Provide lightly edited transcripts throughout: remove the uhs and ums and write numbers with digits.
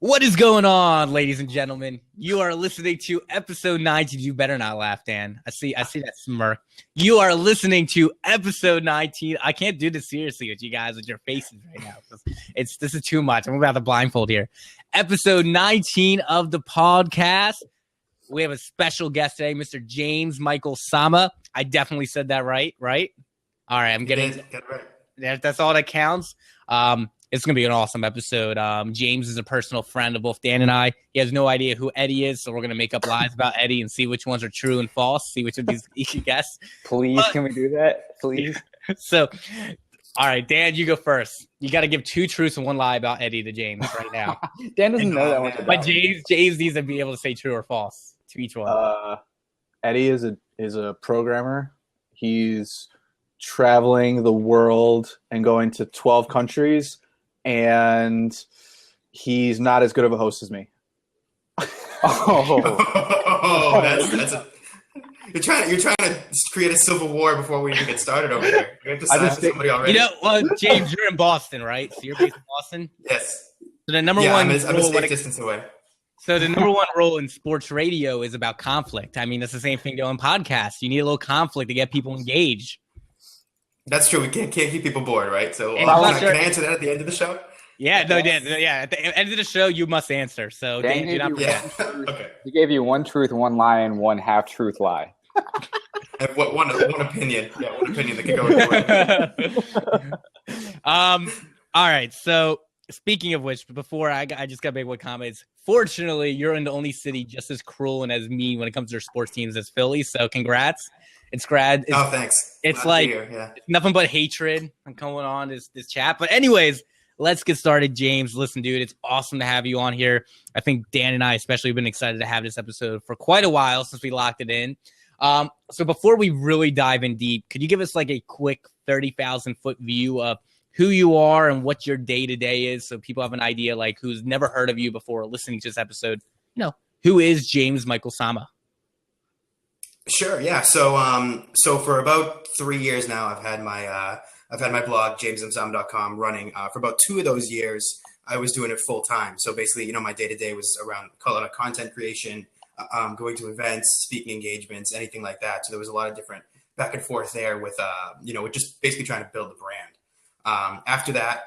What is going on, ladies and gentlemen? You are listening to episode 19. You better not laugh, Dan. I see that smirk. You are listening to episode 19. I can't do this seriously with you guys with your faces right now. This is too much. I'm about to blindfold here. Episode 19 of the podcast. We have a special guest today, Mr. James Michael Sama. I definitely said that right? All right, I'm getting it right. That's all that counts. It's going to be an awesome episode. James is a personal friend of both Dan and I. He has no idea who Eddie is, so we're going to make up lies about Eddie and see which ones are true and false, see which of these he can guess. Please, can we do that? Please. So, all right, Dan, you go first. You got to give 2 truths and 1 lie about Eddie to James right now. Dan doesn't know that much about But James needs to be able to say true or false to each one. Eddie is a programmer. He's traveling the world and going to 12 countries. And he's not as good of a host as me. That's you're trying to create a civil war before we even get started over here. You have to sign somebody already. James, you're in Boston, right? So you're based in Boston? Yes. So the number one I'm a safe distance away. So the number one rule in sports radio is about conflict. I mean, that's the same thing doing podcasts. You need a little conflict to get people engaged. That's true. We can't keep people bored, right? So can I answer that at the end of the show? Yeah, no, Dan. Yeah, at the end of the show, you must answer. So Dan, do not forget. Okay. He gave you 1 truth, 1 lie, and 1 half-truth lie. And one opinion. Yeah, one opinion that can go into it. All right. So speaking of which, before I just got to make one comment. Fortunately, you're in the only city just as cruel and as mean when it comes to their sports teams as Philly. So congrats. It's thanks. It's like it's nothing but hatred going on this chat. But anyways, let's get started, James. Listen, dude, it's awesome to have you on here. I think Dan and I especially have been excited to have this episode for quite a while since we locked it in. So before we really dive in deep, could you give us like a quick 30,000-foot view of who you are and what your day-to-day is so people have an idea, like who's never heard of you before listening to this episode? Who is James Michael Sama? Sure. Yeah. So for about 3 years now, I've had my blog, jamesmsama.com, running. For about 2 of those years, I was doing it full time. So basically, my day-to-day was around content creation, going to events, speaking engagements, anything like that. So there was a lot of different back and forth there with just basically trying to build the brand. After that,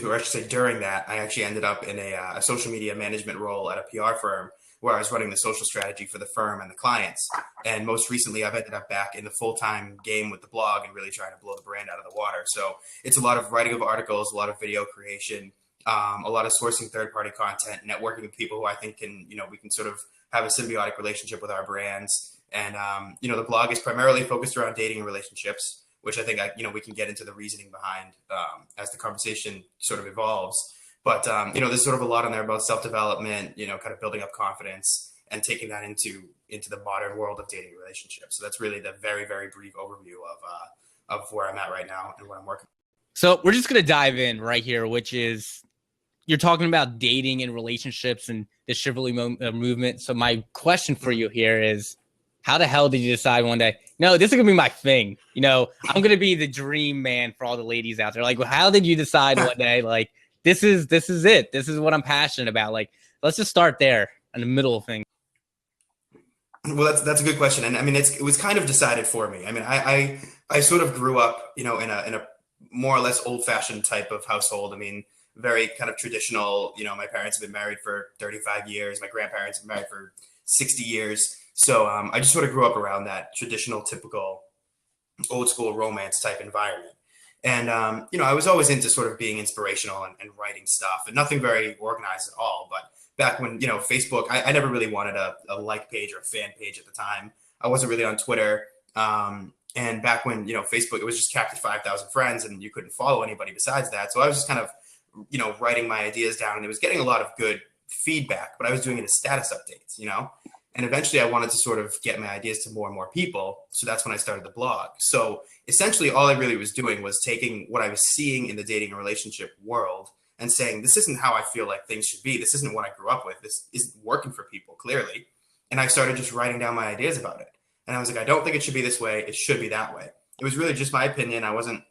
or I should say during that, I actually ended up in a social media management role at a PR firm where I was running the social strategy for the firm and the clients. And most recently, I've ended up back in the full-time game with the blog and really trying to blow the brand out of the water. So it's a lot of writing of articles, a lot of video creation, a lot of sourcing third-party content, networking with people who I think we can sort of have a symbiotic relationship with our brands. And, the blog is primarily focused around dating and relationships, which I think, we can get into the reasoning behind as the conversation sort of evolves. But, there's sort of a lot on there about self-development, kind of building up confidence and taking that into the modern world of dating relationships. So that's really the very, very brief overview of where I'm at right now and what I'm working on. So we're just going to dive in right here, which is you're talking about dating and relationships and the Chivalry movement. So my question for you here is, how the hell did you decide one day, no, this is going to be my thing? I'm going to be the dream man for all the ladies out there. Like, how did you decide one day, like, this is it. This is what I'm passionate about. Like, let's just start there in the middle of things. Well, that's a good question. And I mean, it was kind of decided for me. I mean, I sort of grew up, in a more or less old fashioned type of household. I mean, very kind of traditional, my parents have been married for 35 years. My grandparents have been married for 60 years. So I just sort of grew up around that traditional, typical old school romance type environment. And, I was always into sort of being inspirational and writing stuff and nothing very organized at all. But back when, Facebook, I never really wanted a like page or a fan page at the time. I wasn't really on Twitter. And back when, Facebook, it was just capped at 5,000 friends and you couldn't follow anybody besides that. So I was just kind of, writing my ideas down and it was getting a lot of good feedback, but I was doing it as status updates, And eventually I wanted to sort of get my ideas to more and more people. So that's when I started the blog. So essentially all I really was doing was taking what I was seeing in the dating and relationship world and saying, this isn't how I feel like things should be. This isn't what I grew up with. This isn't working for people, clearly. And I started just writing down my ideas about it. And I was like, I don't think it should be this way. It should be that way. It was really just my opinion. I wasn't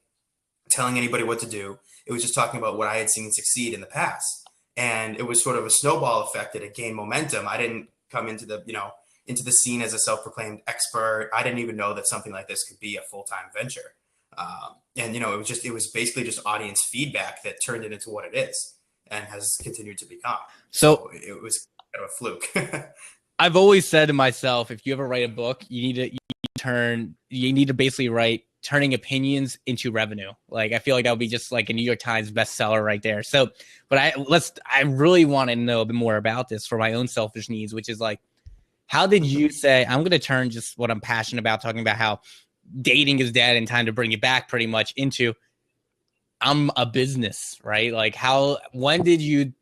telling anybody what to do. It was just talking about what I had seen succeed in the past. And it was sort of a snowball effect that it gained momentum. I didn't come into the scene as a self-proclaimed expert. I didn't even know that something like this could be a full-time venture. And it was basically just audience feedback that turned it into what it is and has continued to become. So it was kind of a fluke. I've always said to myself, if you ever write a book, you need to basically write turning opinions into revenue. Like, I feel like that would be just like a New York Times bestseller right there. So, but I really want to know a bit more about this for my own selfish needs, which is like, how did you say, I'm going to turn just what I'm passionate about, talking about how dating is dead and time to bring it back pretty much, into I'm a business, right? Like, when did you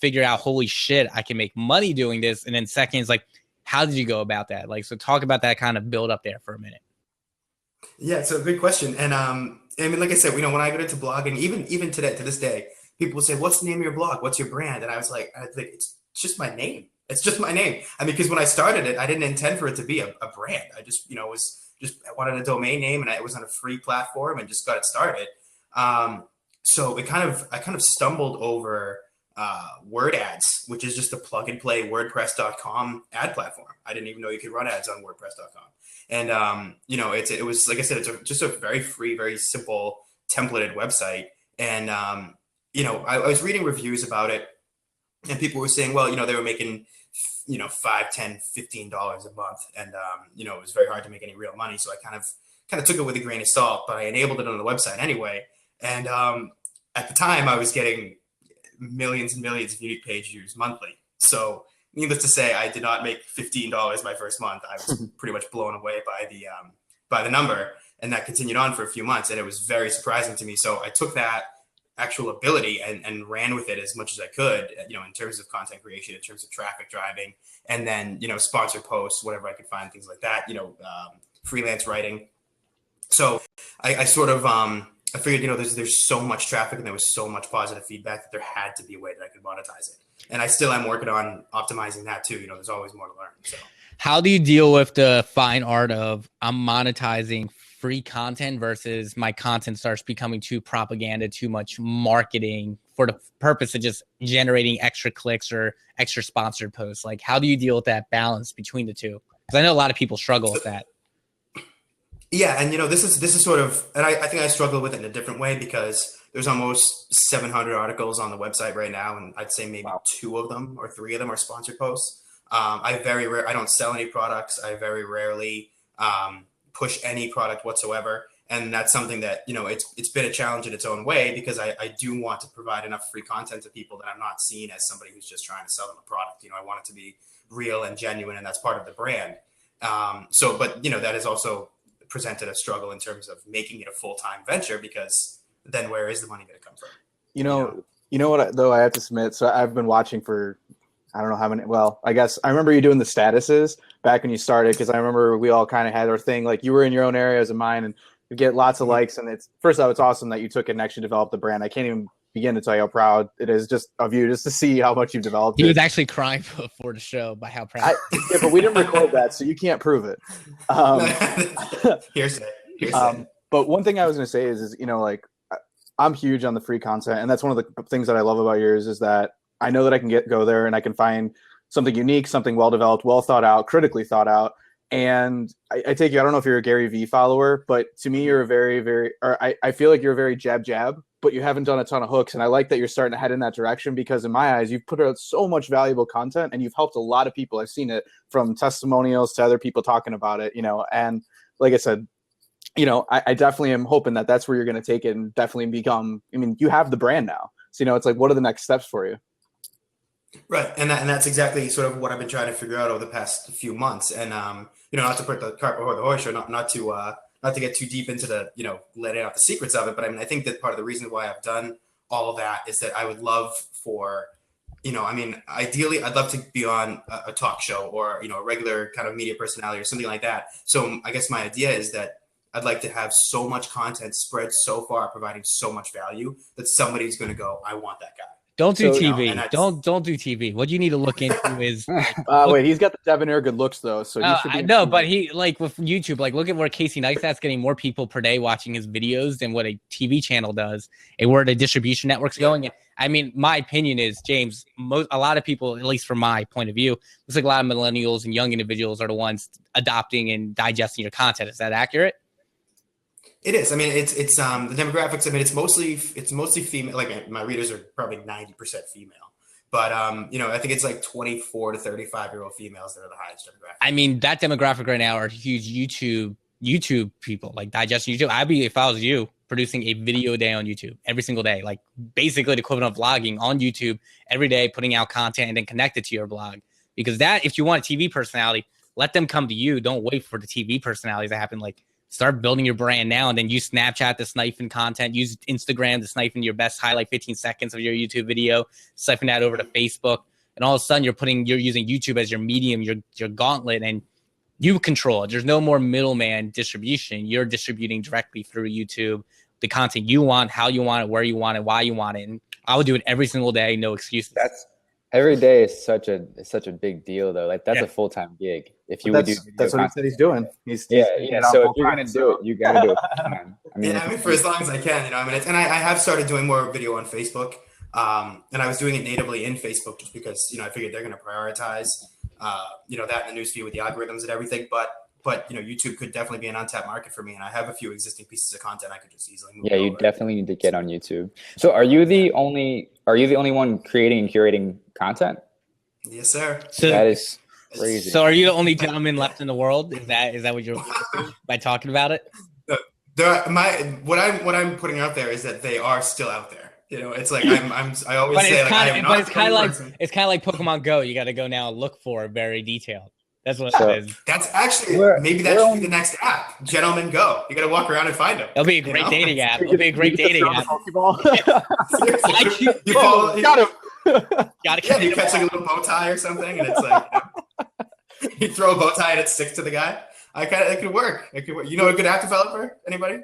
figure out, holy shit, I can make money doing this? And then second is like, how did you go about that? Like, so talk about that kind of build up there for a minute. Yeah, it's a good question. And I mean, like I said, when I got into blogging, even today, to this day, people will say, what's the name of your blog? What's your brand? And I was like, it's just my name. It's just my name. I mean, because when I started it, I didn't intend for it to be a brand. I just, I wanted a domain name, and it was on a free platform, and just got it started. So I kind of stumbled over Word Ads, which is just a plug and play WordPress.com ad platform. I didn't even know you could run ads on WordPress.com. And it was, like I said, it's just a very free, very simple templated website. And I was reading reviews about it, and people were saying, well, they were making $5, $10, $15 a month, and it was very hard to make any real money. So I kind of took it with a grain of salt, but I enabled it on the website anyway. And at the time, I was getting millions and millions of unique page views monthly. So needless to say, I did not make $15 my first month. I was pretty much blown away by the number, and that continued on for a few months, and it was very surprising to me. So I took that actual ability and ran with it as much as I could, in terms of content creation, in terms of traffic driving, and then, sponsored posts, whatever I could find, things like that, freelance writing. So I sort of, I figured, there's so much traffic and there was so much positive feedback that there had to be a way that I could monetize it. And I still am working on optimizing that too. There's always more to learn. So how do you deal with the fine art of I'm monetizing free content versus my content starts becoming too propaganda, too much marketing for the purpose of just generating extra clicks or extra sponsored posts? Like, how do you deal with that balance between the two? Because I know a lot of people struggle with that. Yeah. And, this is sort of, and I think I struggle with it in a different way, because there's almost 700 articles on the website right now. And I'd say maybe 2 of them or 3 of them are sponsored posts. I don't sell any products. I very rarely push any product whatsoever. And that's something that, it's been a challenge in its own way, because I do want to provide enough free content to people that I'm not seen as somebody who's just trying to sell them a product. I want it to be real and genuine, and that's part of the brand. But that is also presented a struggle in terms of making it a full-time venture, because then where is the money going to come from? You know what, though, I have to submit. So I've been watching for, I don't know how many. Well, I guess I remember you doing the statuses back when you started, because I remember we all kind of had our thing. Like, you were in your own areas of mine, and you get lots of likes. And first off, it's awesome that you took it and actually developed the brand. I can't even begin to tell you how proud it is just of you, just to see how much you've developed. He was actually crying before the show by how proud. Yeah, but we didn't record that, so you can't prove it. Here's but one thing I was going to say is like, I'm huge on the free content, and that's one of the things that I love about yours, is that I know that I can go there and I can find something unique, something well developed, well thought out, critically thought out. And I take you, I don't know if you're a Gary Vee follower, but to me, you're a very, very, I feel like you're a very jab, but you haven't done a ton of hooks. And I like that you're starting to head in that direction, because in my eyes, you've put out so much valuable content, and you've helped a lot of people. I've seen it from testimonials to other people talking about it, and like I said, I definitely am hoping that that's where you're going to take it and definitely become, you have the brand now. So, it's like, what are the next steps for you? Right. And that's exactly sort of what I've been trying to figure out over the past few months. And, not to put the cart before the horse, or not to get too deep into the, letting out the secrets of it. But I think that part of the reason why I've done all of that is that I would love for, ideally I'd love to be on a talk show, or, a regular kind of media personality or something like that. So I guess my idea is that I'd like to have so much content spread so far, providing so much value, that somebody's going to go, I want that guy. Don't do So, TV. and Don't do TV. What you need to look into is wait, he's got the debonair good looks though, so he should be. I know, but he like with YouTube, like look at where Casey Neistat's getting more people per day watching his videos than what a TV channel does, and where the distribution network's going. And I mean, my opinion is, James, a lot of people, at least from my point of view, looks like a lot of millennials and young individuals are the ones adopting and digesting your content. Is that accurate? It is. I mean, it's the demographics. I mean, it's mostly female. Like my readers are probably 90% female, but I think it's like 24 to 35-year-old females that are the highest demographic. I mean, that demographic right now are huge YouTube people, like digesting YouTube. I'd be, if I was you, producing a video a day on YouTube every single day, like basically the equivalent of vlogging on YouTube every day, putting out content and then connect it to your blog. Because that, if you want a TV personality, let them come to you. Don't wait for the TV personalities to happen. Like, start building your brand now, and then use Snapchat to siphon content. Use Instagram to siphon your best highlight 15 seconds of your YouTube video. Siphon that over to Facebook, and all of a sudden you're using YouTube as your medium, your gauntlet, and you control it. There's no more middleman distribution. You're distributing directly through YouTube the content you want, how you want it, where you want it, why you want it. And I would do it every single day, no excuses. Every day is such a big deal though. Like that's a full-time gig. If you would do that's what he said he's doing. He's So if you're gonna do it, you gotta do it full-time. I mean, for as long as I can, and I have started doing more video on Facebook. And I was doing it natively in Facebook just because, I figured they're going to prioritize, that in the newsfeed with the algorithms and everything. But YouTube could definitely be an untapped market for me. And I have a few existing pieces of content I could just easily move over. You definitely need to get on YouTube. So are you the only one creating and curating content? Yes, sir. So that is crazy. So are you the only gentleman left in the world? Is that what you're by talking about it? What I'm putting out there is that they are still out there. It's like I always say like I am not. But it's kind of like Pokemon Go. You got to go now and look for it very detailed. That's what it is. That's actually maybe that should be the next app. Gentlemen Go. You got to walk around and find them. It'll be a great dating app. It'll be a great dating app. Got him. You catch like a little bow tie or something, and it's like you throw a bow tie and it sticks to the guy. It could work. It could work. You know a good app developer? Anybody?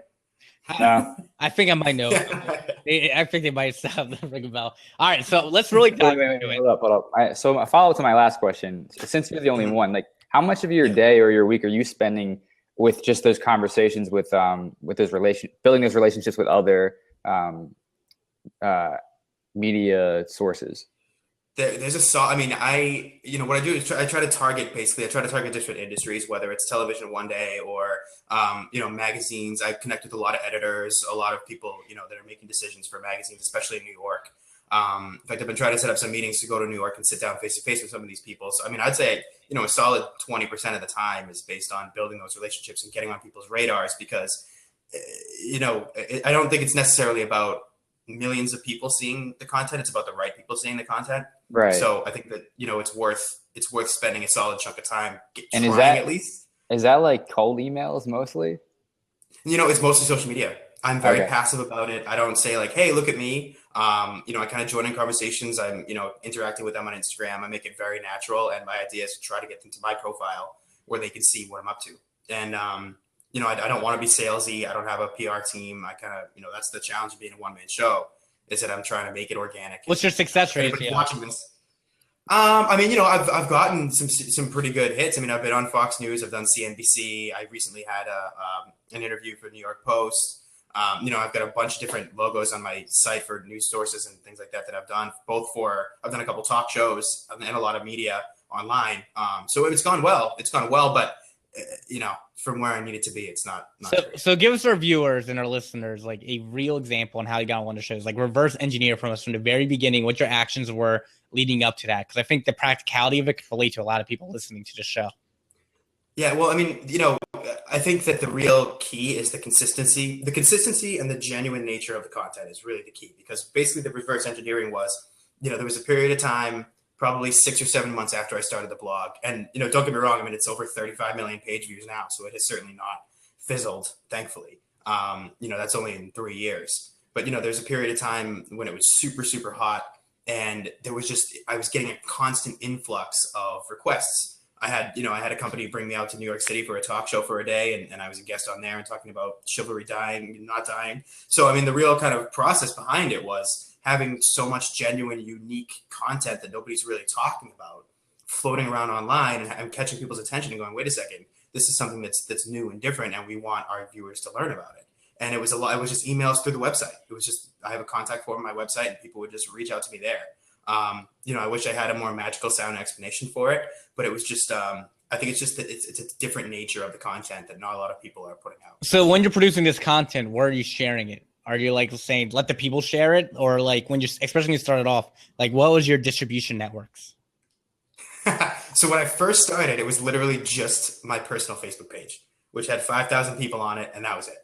I think I might know. I think they might sound the ring a bell. All right, so let's really dive into it. Hold up. So a follow-up to my last question. Since you're the only one, like how much of your day or your week are you spending with just those conversations with those building those relationships with other media sources? There's what I do is I try to target different industries, whether it's television one day or, magazines. I connect with a lot of editors, a lot of people, that are making decisions for magazines, especially in New York. In fact, I've been trying to set up some meetings to go to New York and sit down face to face with some of these people. So, I'd say, a solid 20% of the time is based on building those relationships and getting on people's radars because, I don't think it's necessarily about millions of people seeing the content. It's about the right people seeing the content. Right. So I think that, it's worth spending a solid chunk of time and is that like cold emails mostly? It's mostly social media. I'm very passive about it. I don't say like, hey, look at me. I kind of join in conversations. I'm, interacting with them on Instagram. I make it very natural. And my idea is to try to get them to my profile where they can see what I'm up to. And, I don't want to be salesy. I don't have a PR team. I kind of, that's the challenge of being a one-man show is that I'm trying to make it organic. What's your success rate? Watching this. I've gotten some pretty good hits. I've been on Fox News. I've done CNBC. I recently had an interview for New York Post. I've got a bunch of different logos on my site for news sources and things like that I've done. I've done a couple talk shows and a lot of media online. So it's gone well. But from where I need it to be, it's not. So give us our viewers and our listeners like a real example on how you got on one of the shows, like reverse engineer from us from the very beginning, what your actions were leading up to that. Cause I think the practicality of it can relate to a lot of people listening to the show. Yeah. Well, I think that the real key is the consistency and the genuine nature of the content is really the key because basically the reverse engineering was, there was a period of time, probably 6 or 7 months after I started the blog. And, don't get me wrong. It's over 35 million page views now. So it has certainly not fizzled, thankfully. That's only in 3 years. But, there's a period of time when it was super, super hot. And I was getting a constant influx of requests. I had a company bring me out to New York City for a talk show for a day, and I was a guest on there and talking about chivalry dying and not dying. So, I mean, the real kind of process behind it was having so much genuine, unique content that nobody's really talking about floating around online and catching people's attention and going, wait a second, this is something that's new and different, and we want our viewers to learn about it. And it was just emails through the website. It was just, I have a contact form on my website and people would just reach out to me there. I wish I had a more magical sound explanation for it, but it was just, I think it's just that it's a different nature of the content that not a lot of people are putting out. So when you're producing this content, where are you sharing it? Are you like saying, let the people share it? Or like especially when you started off, like what was your distribution networks? So when I first started, it was literally just my personal Facebook page, which had 5,000 people on it. And that was it.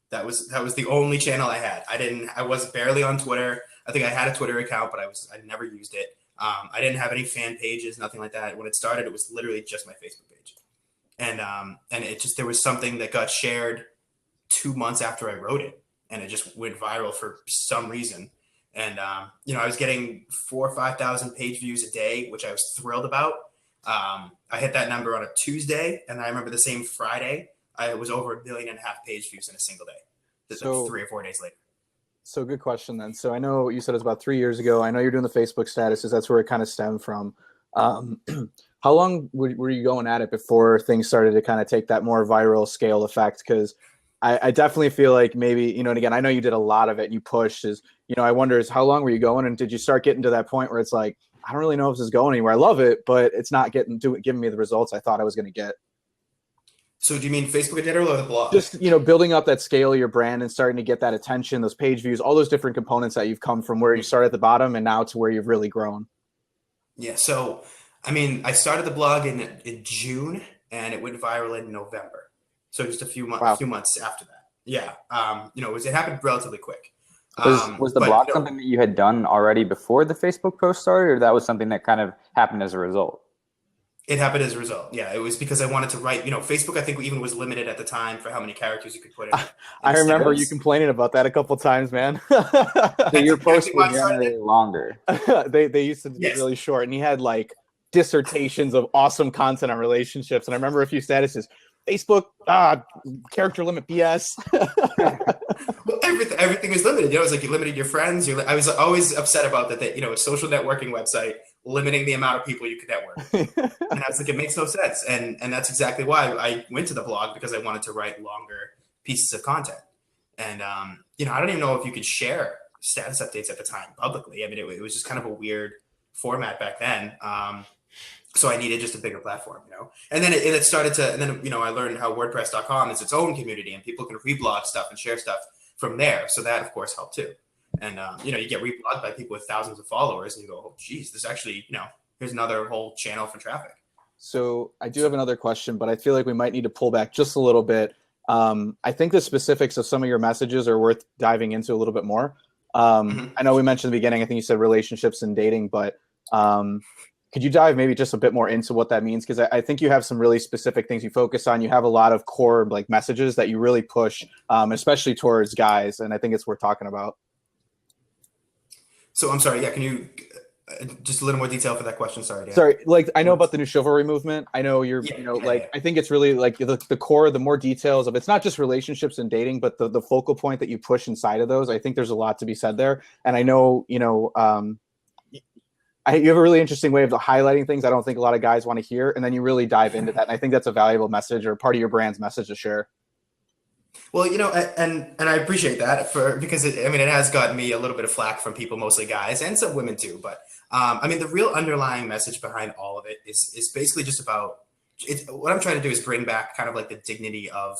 That was the only channel I had. I was barely on Twitter. I think I had a Twitter account, but I never used it. I didn't have any fan pages, nothing like that. When it started, it was literally just my Facebook page. And it just, there was something that got shared 2 months after I wrote it, and it just went viral for some reason. And, I was getting 4,000 or 5,000 page views a day, which I was thrilled about. I hit that number on a Tuesday, and I remember the same Friday, I was over 1.5 million page views in a single day. So 3 or 4 days later. So good question then. So I know you said it was about 3 years ago. I know you're doing the Facebook statuses. That's where it kind of stemmed from. How long were you going at it before things started to kind of take that more viral scale effect? Because I definitely feel like maybe, and again, I know you did a lot of it and you pushed I wonder how long were you going, and did you start getting to that point where it's like, I don't really know if this is going anywhere. I love it, but it's not giving me the results I thought I was going to get. So do you mean Facebook in general or the blog? Just, building up that scale of your brand and starting to get that attention, those page views, all those different components that you've come from where you started at the bottom and now to where you've really grown. Yeah. So, I started the blog in June and it went viral in November. So just a few months after that. Yeah. It happened relatively quick. Was the blog something that you had done already before the Facebook post started, or that was something that kind of happened as a result? It happened as a result. Yeah, it was because I wanted to write, Facebook, I think even was limited at the time for how many characters you could put in. I remember you complaining about that a couple times, man. So your posts were generally longer. They used to be really short, and he had like dissertations of awesome content on relationships. And I remember a few statuses, Facebook, character limit BS. Well, everything is limited. It was like you limited your friends. I was always upset about that, a social networking website limiting the amount of people you could network. And I was like, it makes no sense. And that's exactly why I went to the blog, because I wanted to write longer pieces of content. And, I don't even know if you could share status updates at the time publicly. I mean, it was just kind of a weird format back then. So I needed just a bigger platform, and then it started to, and then, I learned how WordPress.com is its own community and people can reblog stuff and share stuff from there. So that of course helped too. And, you get reblogged by people with thousands of followers and you go, oh geez, this actually, here's another whole channel for traffic. So I do have another question, but I feel like we might need to pull back just a little bit. I think the specifics of some of your messages are worth diving into a little bit more. I know we mentioned in the beginning, I think you said relationships and dating, but could you dive maybe just a bit more into what that means? Because I think you have some really specific things you focus on. You have a lot of core like messages that you really push, especially towards guys. And I think it's worth talking about. So I'm sorry. Yeah. Can you just a little more detail for that question? Sorry, Dan. Sorry. Like I know about the new chivalry movement. I know you're, I think it's really like the core, the more details of it's not just relationships and dating, but the focal point that you push inside of those. I think there's a lot to be said there. And I know, you have a really interesting way of highlighting things I don't think a lot of guys want to hear, and then you really dive into that. And I think that's a valuable message or part of your brand's message to share. Well, and I appreciate that because it has gotten me a little bit of flack from people, mostly guys and some women too. But the real underlying message behind all of it is basically just about what I'm trying to do is bring back kind of like the dignity of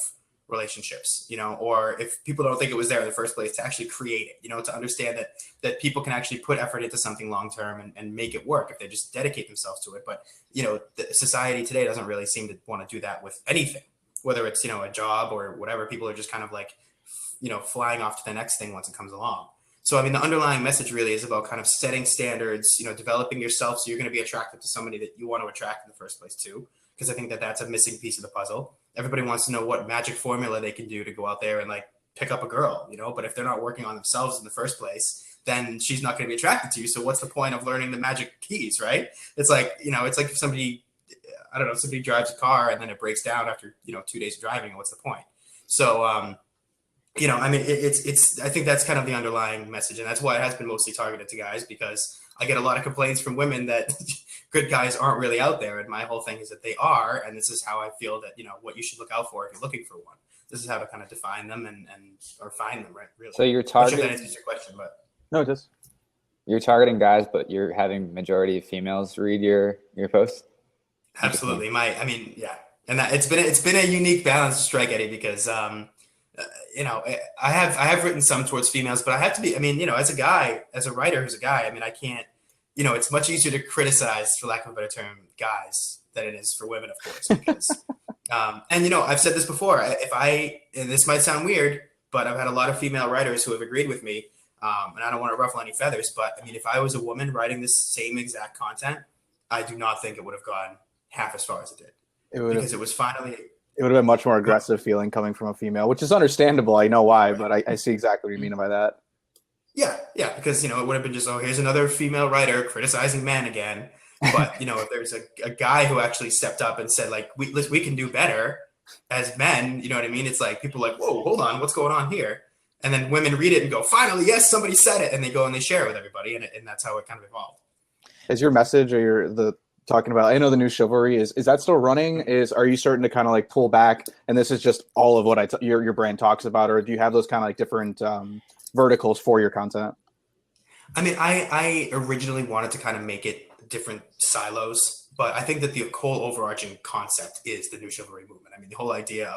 relationships, or if people don't think it was there in the first place, to actually create it, to understand that people can actually put effort into something long-term and make it work if they just dedicate themselves to it. But, the society today doesn't really seem to want to do that with anything, whether it's, a job or whatever. People are just kind of like, flying off to the next thing once it comes along. So, the underlying message really is about kind of setting standards, developing yourself so you're going to be attractive to somebody that you want to attract in the first place too. Because I think that's a missing piece of the puzzle. Everybody wants to know what magic formula they can do to go out there and like pick up a girl, but if they're not working on themselves in the first place, then she's not going to be attracted to you. So what's the point of learning the magic keys, right? It's like, it's like if somebody I don't know, somebody drives a car and then it breaks down after, 2 days of driving. What's the point? So, I mean, it's, I think that's kind of the underlying message. And that's why it has been mostly targeted to guys, because I get a lot of complaints from women that good guys aren't really out there. And my whole thing is that they are. And this is how I feel that, what you should look out for if you're looking for one. This is how to kind of define them or find them, right? Really. So you're I'm sure targeting. that answers your question, but No, it does. You're targeting guys, but you're having majority of females read your posts. absolutely. And that it's been a unique balance to strike, Eddie, because I have written some towards females, but I have to be, as a guy, as a writer who's a guy, I think it's much easier to criticize, for lack of a better term, guys than it is for women, of course, because I've said this before, and this might sound weird, but I've had a lot of female writers who have agreed with me. And I don't want to ruffle any feathers, but if I was a woman writing this same exact content, I do not think it would have gone half as far as it did. It would have been much more aggressive feeling coming from a female, which is understandable. I know why, but I see exactly what you mean by that. Yeah, because, it would have been just, here's another female writer criticizing men again. But, if there's a guy who actually stepped up and said, like, we can do better as men, you know what I mean? It's like, people are like, whoa, hold on, what's going on here? And then women read it and go, finally, yes, somebody said it. And they go and they share it with everybody. And that's how it kind of evolved. Is your message or talking about, I know the new Chivalry, is that still running? Are you starting to kind of like pull back and this is just all of what your brand talks about? Or do you have those kind of like different verticals for your content? I originally wanted to kind of make it different silos, but I think that the whole overarching concept is the new Chivalry movement. The whole idea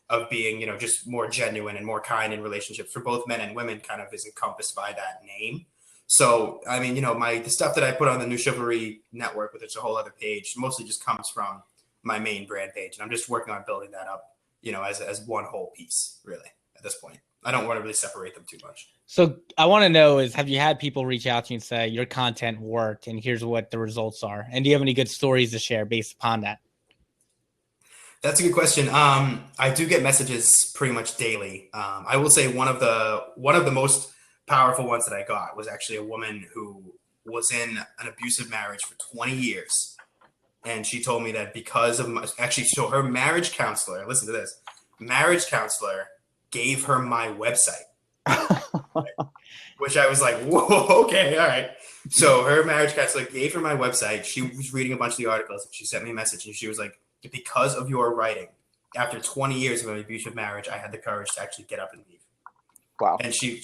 of being, just more genuine and more kind in relationships for both men and women kind of is encompassed by that name. So, the stuff that I put on the New Chivalry network, which is a whole other page, mostly just comes from my main brand page. And I'm just working on building that up, as one whole piece, really, at this point. I don't want to really separate them too much. So I want to know have you had people reach out to you and say your content worked and here's what the results are? And do you have any good stories to share based upon that? That's a good question. I do get messages pretty much daily. I will say one of the most powerful ones that I got was actually a woman who was in an abusive marriage for 20 years. And she told me that because of so her marriage counselor, listen to this, marriage counselor gave her my website, which I was like, whoa, okay, all right. So her marriage counselor gave her my website. She was reading a bunch of the articles. She sent me a message and she was like, because of your writing, after 20 years of an abusive marriage, I had the courage to actually get up and leave. Wow. And she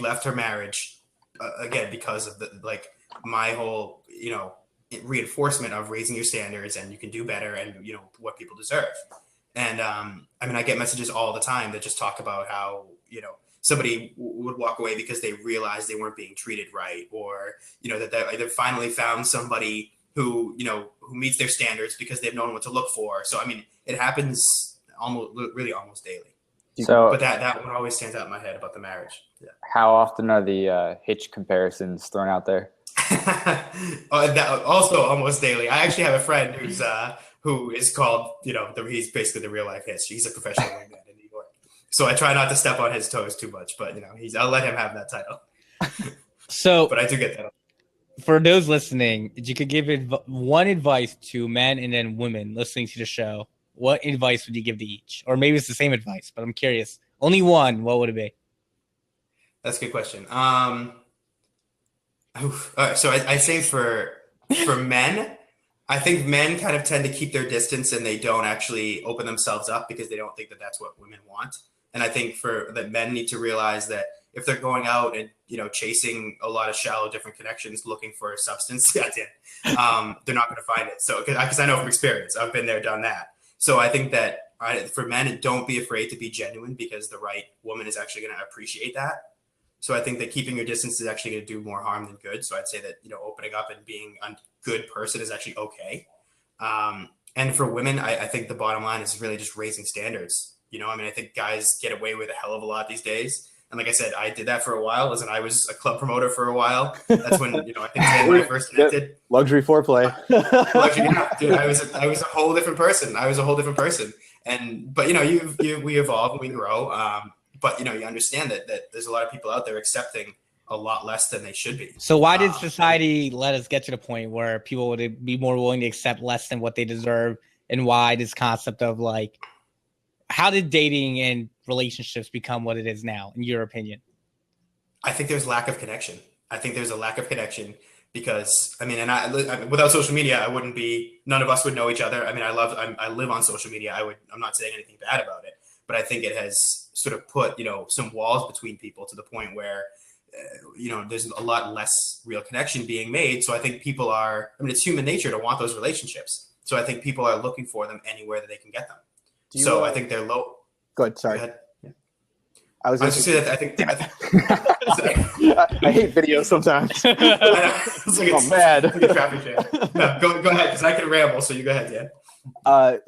left her marriage again because of my whole, reinforcement of raising your standards and you can do better and, what people deserve. And, I get messages all the time that just talk about how, somebody would walk away because they realized they weren't being treated right, or, that they finally found somebody who meets their standards because they've known what to look for. So, it happens almost daily. So, but that one always stands out in my head about the marriage. Yeah. How often are the Hitch comparisons thrown out there? That also almost daily. I actually have a friend who is called, he's basically the real life Hitch. He's a professional wingman in New York. So I try not to step on his toes too much, but I'll let him have that title. So, but I do get that. For those listening, if you could give one advice to men and then women listening to the show, what advice would you give to each? Or maybe it's the same advice, but I'm curious. Only one, what would it be? That's a good question. All right, so I say for men, I think men kind of tend to keep their distance and they don't actually open themselves up because they don't think that that's what women want. And I think that men need to realize that if they're going out and, chasing a lot of shallow different connections, looking for a substance, they're not going to find it. So, because I know from experience, I've been there, done that. So I think that for men, don't be afraid to be genuine because the right woman is actually going to appreciate that. So I think that keeping your distance is actually going to do more harm than good. So I'd say that, opening up and being a good person is actually okay. And for women, I think the bottom line is really just raising standards. I think guys get away with a hell of a lot these days. And like I said, I did that for a while. I was a club promoter for a while. That's when, I think when I first connected. Luxury foreplay. Dude, I was a whole different person. But we evolve and we grow. But you understand that there's a lot of people out there accepting a lot less than they should be. So why did society let us get to the point where people would be more willing to accept less than what they deserve? And why this concept of like, how did dating and relationships become what it is now, in your opinion? I think there's lack of connection. I think there's a lack of connection because I mean, and I without social media, I wouldn't be. None of us would know each other. I mean, I live on social media. I'm not saying anything bad about it, but I think it has sort of put some walls between people to the point where there's a lot less real connection being made. So I think people are. I mean, it's human nature to want those relationships. So I think people are looking for them anywhere that they can get them. So I think they're low. Go ahead. Sorry. Go ahead. I was going to say that I think I hate videos sometimes. I'm mad. No, go ahead, because I can ramble. So you go ahead, Dan.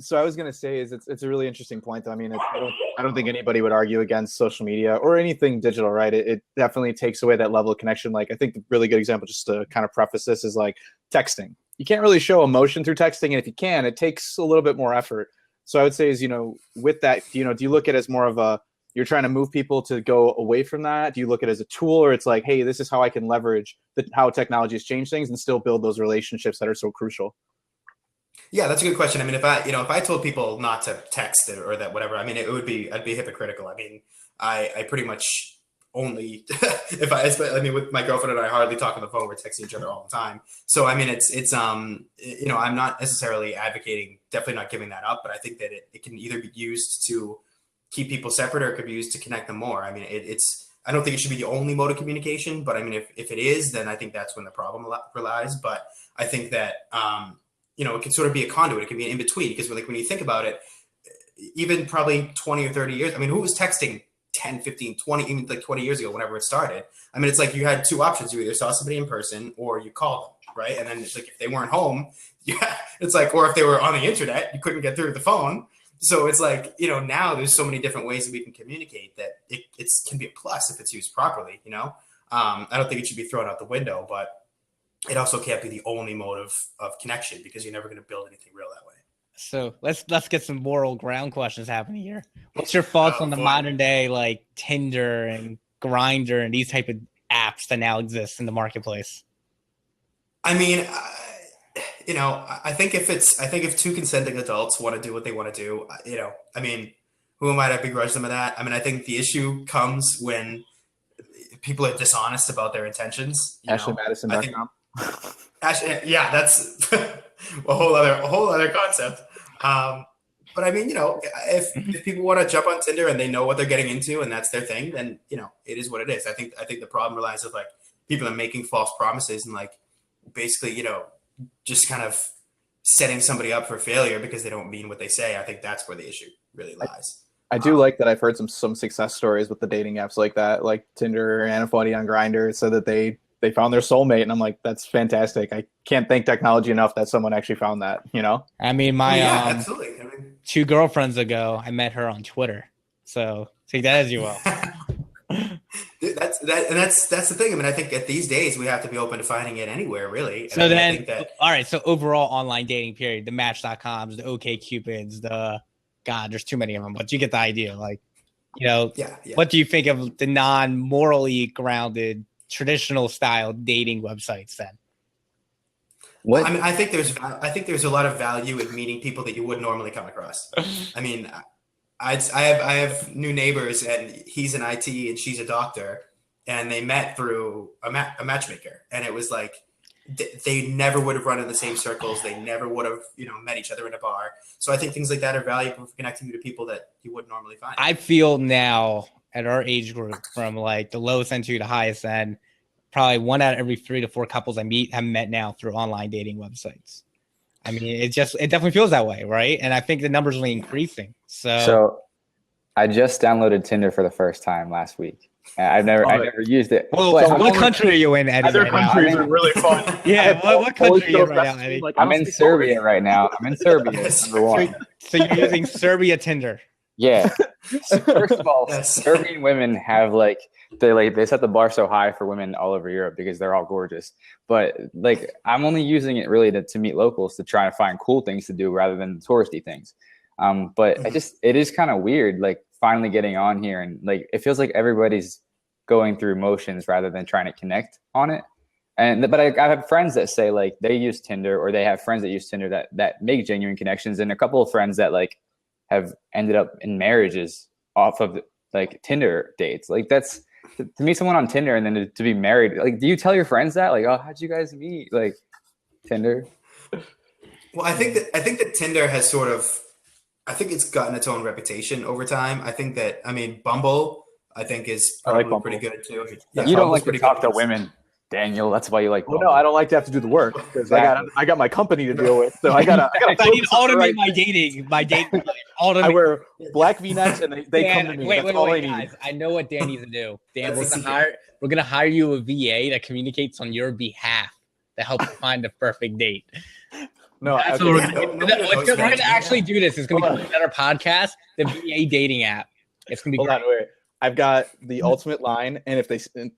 So I was going to say it's a really interesting point. I mean, I don't think anybody would argue against social media or anything digital, right? It definitely takes away that level of connection. Like I think the really good example, just to kind of preface this, is like texting. You can't really show emotion through texting, and if you can, it takes a little bit more effort. So I would say is with that, do you look at it as more of a you're trying to move people to go away from that? Do you look at it as a tool, or it's like, hey, this is how I can leverage how technology has changed things and still build those relationships that are so crucial? Yeah, that's a good question. I mean, if I told people not to text or that whatever, I mean, I'd be hypocritical. I mean, I pretty much only with my girlfriend and I hardly talk on the phone. We're texting each other all the time. So I mean, I'm not necessarily advocating, definitely not giving that up, but I think that it can either be used to keep people separate or it could be used to connect them more. I mean, I don't think it should be the only mode of communication, but I mean, if it is, then I think that's when the problem lies. But I think that, it can sort of be a conduit. It can be an in-between, because when you think about it, even probably 20 or 30 years, I mean, who was texting 10, 15, 20, even like 20 years ago, whenever it started? I mean, it's like you had two options. You either saw somebody in person or you called them, right? And then it's like, if they weren't home, it's like, or if they were on the internet, you couldn't get through the phone. So it's like, now there's so many different ways that we can communicate that it can be a plus if it's used properly, I don't think it should be thrown out the window, but it also can't be the only mode of connection, because you're never going to build anything real that way. So let's get some moral ground questions happening here. What's your thoughts on the modern day, like Tinder and Grinder and these type of apps that now exist in the marketplace? I mean, I think if two consenting adults want to do what they want to do, I mean, who am I to begrudge them of that? I mean, I think the issue comes when people are dishonest about their intentions. AshleyMadison.com. Yeah, that's a whole other concept. But I mean, if people want to jump on Tinder and they know what they're getting into and that's their thing, then it is what it is. I think the problem relies with like people are making false promises and like basically just kind of setting somebody up for failure because they don't mean what they say. I think that's where the issue really lies. I do like that. I've heard some success stories with the dating apps like that, like Tinder and Anafody on Grindr, so that they found their soulmate, and I'm like, that's fantastic. I can't thank technology enough that someone actually found that. I mean, my absolutely. I mean, 2 girlfriends ago, I met her on Twitter. So take that as you will. That's the thing. I mean, I think that these days we have to be open to finding it anywhere, really. So then, all right. So overall, online dating period, the Match.coms, the OkCupids, there's too many of them, but you get the idea. Like, what do you think of the non-morally grounded, traditional style dating websites then? What? I mean, I think there's a lot of value in meeting people that you wouldn't normally come across. I mean, I have new neighbors, and he's an IT and she's a doctor, and they met through a matchmaker, and it was like they never would have run in the same circles. They never would have met each other in a bar. So I think things like that are valuable for connecting you to people that you wouldn't normally find. I feel now at our age group, from like the lowest end to the highest end, probably 1 out of every 3 to 4 couples I meet have met now through online dating websites. I mean, it definitely feels that way, right? And I think the numbers are only increasing. So I just downloaded Tinder for the first time last week. I never used it. Well, what country are you in, Eddie? Other countries are really fun. Yeah, what country are you in right now, Eddie? I'm in Serbia right now. I'm in Serbia, number one. So you're using Serbia Tinder? Yeah. First of all, Serbian women have they set the bar so high for women all over Europe because they're all gorgeous. But like, I'm only using it really to meet locals, to try to find cool things to do rather than touristy things. But it is kind of weird, like finally getting on here, and like it feels like everybody's going through motions rather than trying to connect on it. But I have friends that say like they use Tinder, or they have friends that use Tinder that make genuine connections, and a couple of friends that like have ended up in marriages off of like Tinder dates. Like that's, to meet someone on Tinder and then to be married. Like, do you tell your friends that like, oh, how'd you guys meet? Like Tinder. Well, I think that Tinder has sort of, I think it's gotten its own reputation over time. I think that, I mean, Bumble, I think is probably pretty good too. Yeah, you don't like to talk to women, Daniel. That's why you like Bumble. Well, no, I don't like to have to do the work because I got my company to deal with. So I gotta I need to automate my dating. Automate. I wear black V-necks and they Dan, come to me. Wait, That's all I need. guys. I know what Dan needs to do. Dan, we're gonna hire you a VA that communicates on your behalf to help you find the perfect date. No, that's okay. we're gonna actually do this. It's gonna be a better podcast, the VA dating app. It's gonna be great. Wait. I've got the ultimate line, and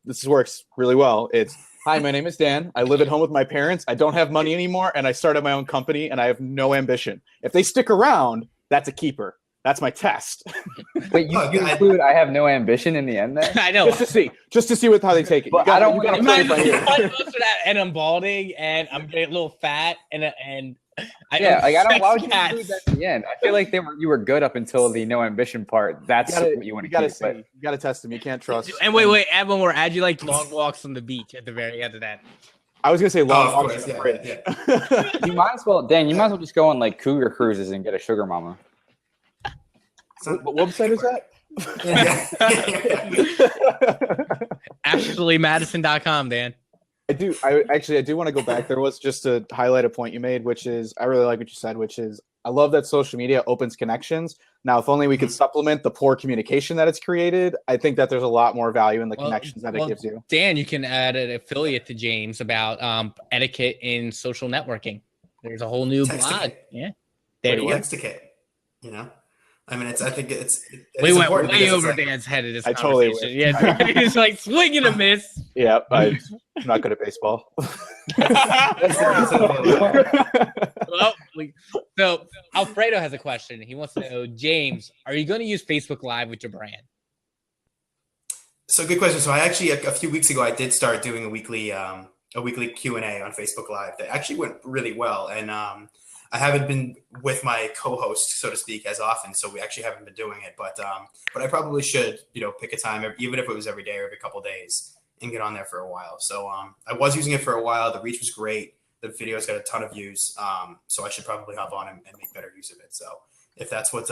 this works really well. It's, hi, my name is Dan. I live at home with my parents. I don't have money anymore, and I started my own company, and I have no ambition. If they stick around, that's a keeper. That's my test. Wait, you include I have no ambition in the end there? I know. Just to see how they take it. But I don't want to and I'm balding, and I'm getting a little fat, and why would you include that at the end? I feel like you were good up until the no ambition part. That's what you want to keep. You got to test them. You can't trust. And wait, add one more. Add you like long walks on the beach at the very end of that. I was gonna say long walks. You might as well, Dan. You might as well just go on like cougar cruises and get a sugar mama. What website is that? AshleyMadison.com, Dan. I do want to go back. There was just to highlight a point you made, which is I really like what you said, which is I love that social media opens connections. Now, if only we could supplement the poor communication that it's created, I think that there's a lot more value in the connections that it gives you. Dan, you can add an affiliate to James about etiquette in social networking. There's a whole new blog. Yeah. Texticate, you know? I mean, I think it's we went way over Dan's head of this conversation. Totally yeah, it's like swing and a miss. Yeah, I'm not good at baseball. So Alfredo has a question. He wants to know, James, are you going to use Facebook Live with your brand? So good question. So I actually a few weeks ago I did start doing a weekly Q&A on Facebook Live that actually went really well, and I haven't been with my co-host, so to speak, as often, so we actually haven't been doing it. But I probably should, pick a time, even if it was every day or every couple of days, and get on there for a while. So I was using it for a while. The reach was great. The video's got a ton of views. So I should probably hop on and make better use of it. So if that's what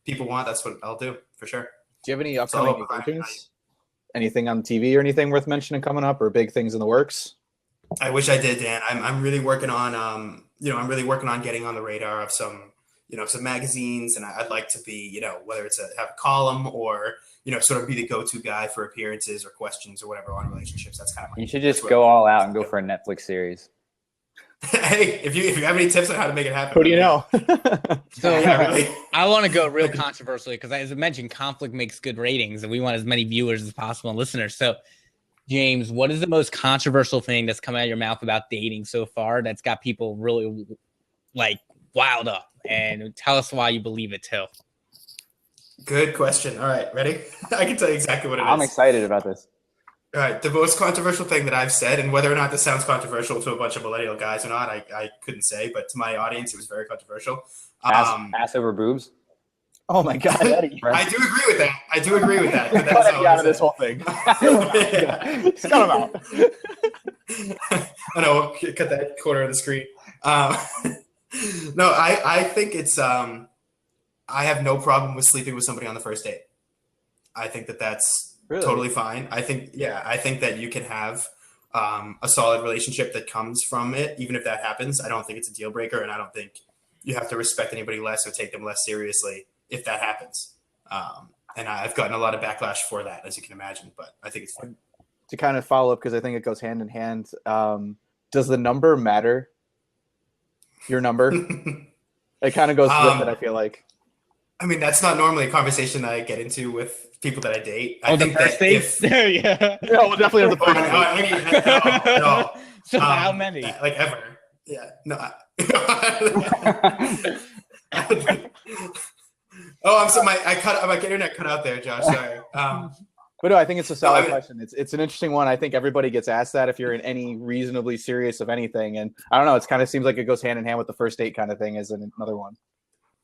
people want, that's what I'll do for sure. Do you have any upcoming engagements? Anything on TV or anything worth mentioning coming up, or big things in the works? I wish I did, Dan. I'm really working on getting on the radar of some magazines, and I'd like to be, whether it's have a column or, sort of be the go-to guy for appearances or questions or whatever on relationships. That's kind of you should just go all out and go for a Netflix series. Hey, if you have any tips on how to make it happen, who do you know? So I want to go real controversially because, as I mentioned, conflict makes good ratings, and we want as many viewers as possible and listeners. So, James, what is the most controversial thing that's come out of your mouth about dating so far that's got people really wild up? And tell us why you believe it too. Good question. All right, ready? I can tell you exactly what it is. I'm excited about this. All right, the most controversial thing that I've said, and whether or not this sounds controversial to a bunch of millennial guys or not, I couldn't say, but to my audience, it was very controversial. Ass over boobs? Oh my God, Eddie. I do agree with that. But that's Eddie out of this whole thing. Cut him out. I know, cut that corner of the screen. No, I think it's, I have no problem with sleeping with somebody on the first date. I think that's totally fine. I think that you can have a solid relationship that comes from it, even if that happens. I don't think it's a deal breaker, and I don't think you have to respect anybody less or take them less seriously if that happens. And I've gotten a lot of backlash for that, as you can imagine, but I think it's fine. To kind of follow up, because I think it goes hand in hand, does the number matter? Your number? It kind of goes with it, I feel like. I mean, that's not normally a conversation that I get into with people that I date. I think the first date? Yeah. No, we'll definitely have the first date. No. So how many? Like ever. Yeah. No. Oh, I'm so my internet cut out there, Josh. Sorry. But no, I think it's a solid I mean, question. It's an interesting one. I think everybody gets asked that if you're in any reasonably serious of anything. And I don't know, it kind of seems like it goes hand in hand with the first date kind of thing as another one.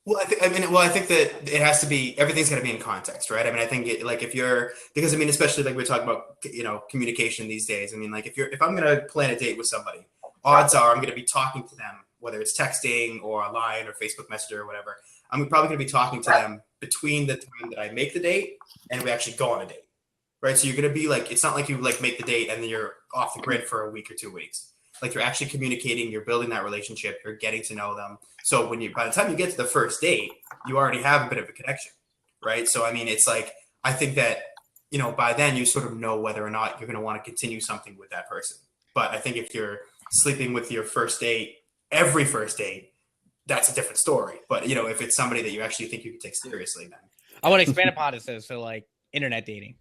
Well, I think that it has to be, everything's got to be in context, right? I mean, I think if you're, because I mean, especially like we're talking about, communication these days. I mean, like if I'm going to plan a date with somebody, odds are I'm going to be talking to them, whether it's texting or online or Facebook Messenger or whatever. I'm probably going to be talking to them between the time that I make the date and we actually go on a date, right? So you're going to be like, it's not like you like make the date and then you're off the grid for a week or 2 weeks. Like you're actually communicating, you're building that relationship, you're getting to know them. So by the time you get to the first date, you already have a bit of a connection, right? So, I mean, it's like, I think that, by then you sort of know whether or not you're going to want to continue something with that person. But I think if you're sleeping with your first date, every first date, that's a different story. But, if it's somebody that you actually think you can take seriously, then. I want to expand upon it. So like internet dating.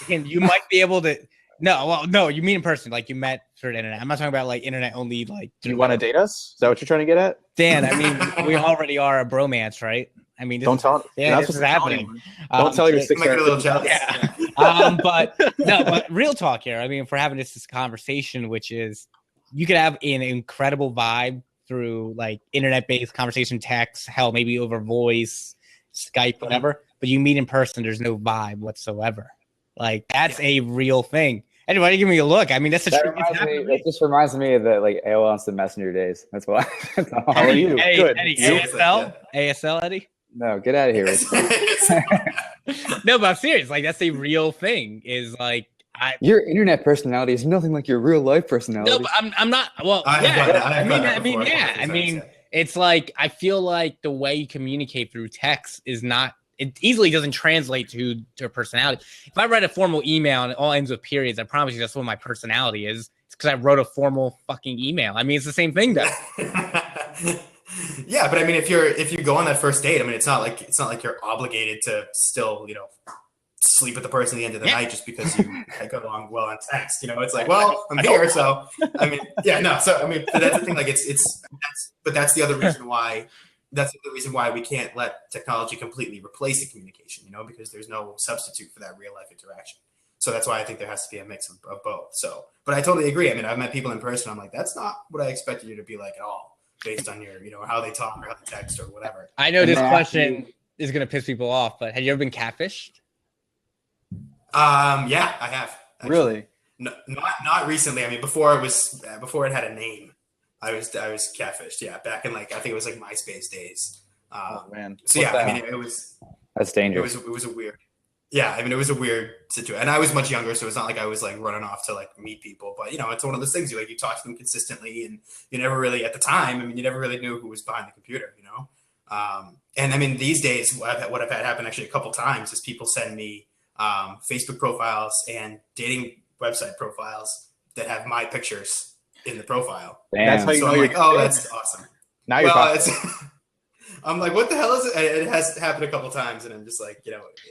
Again, you might be able to. No, you mean in person, like you met through the internet. I'm not talking about like internet only. Like, do you want to date us? Is that what you're trying to get at? Dan, I mean, we already are a bromance, right? I mean, don't tell. Yeah, this is happening. Don't tell your 6 a little jealous. Yeah. But real talk here. I mean, if we're having this conversation, which is you could have an incredible vibe through like internet-based conversation, text, hell, maybe over voice, Skype, whatever. But you meet in person, there's no vibe whatsoever. Like that's a real thing. Anybody give me a look. I mean, that's a truth. It just reminds me of the like AOL Instant Messenger days. That's why. How are you? Good. Eddie, ASL, Eddie? No, get out of here. No, but I'm serious. Like that's a real thing. Is like your internet personality is nothing like your real life personality. No, but I'm not. Well, I mean, it's like I feel like the way you communicate through text is not. It easily doesn't translate to personality. If I write a formal email and it all ends with periods, I promise you that's what my personality is. It's because I wrote a formal fucking email. I mean, it's the same thing, though. Yeah, but I mean, if you go on that first date, I mean, it's not like you're obligated to still, sleep with the person at the end of the night just because you go along well on text. It's like, well, I'm here, so I mean, yeah, no. So I mean, but that's the thing. Like, that's the other reason why. That's the reason why we can't let technology completely replace the communication, because there's no substitute for that real life interaction. So that's why I think there has to be a mix of both. So, but I totally agree. I mean, I've met people in person. I'm like, that's not what I expected you to be like at all, based on your, how they talk or how they text or whatever. I know this question is going to piss people off, but have you ever been catfished? Yeah, I have. Actually. Really? No, not recently. I mean, before it had a name. I was catfished, yeah, back in like I think it was like MySpace days. Oh man! So yeah, I mean it was that's dangerous. It was a weird, yeah. I mean it was a weird situation, and I was much younger, so it's not like I was like running off to like meet people. But it's one of those things you talk to them consistently, and you never really at the time. I mean, you never really knew who was behind the computer, And I mean these days, what I've had happen actually a couple times is people send me Facebook profiles and dating website profiles that have my pictures in the profile. Damn. That's how you know I'm you're like, oh, that's awesome. Now you're I'm like, what the hell is it? It has happened a couple times, and I'm just like,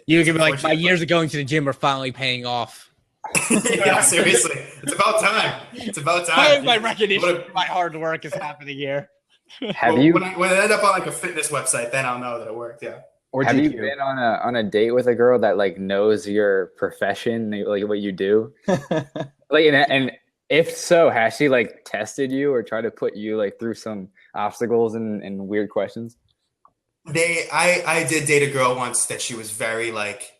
you can be like, my years of going to the gym are finally paying off. Yeah, seriously, it's about time. It's about time. My recognition, my hard work is happening here. Have you? When I end up on like a fitness website, then I'll know that it worked. Yeah. Or have you been on a date with a girl that like knows your profession, like what you do, like and if so, has she like tested you or tried to put you like through some obstacles and weird questions? I did date a girl once that she was very like,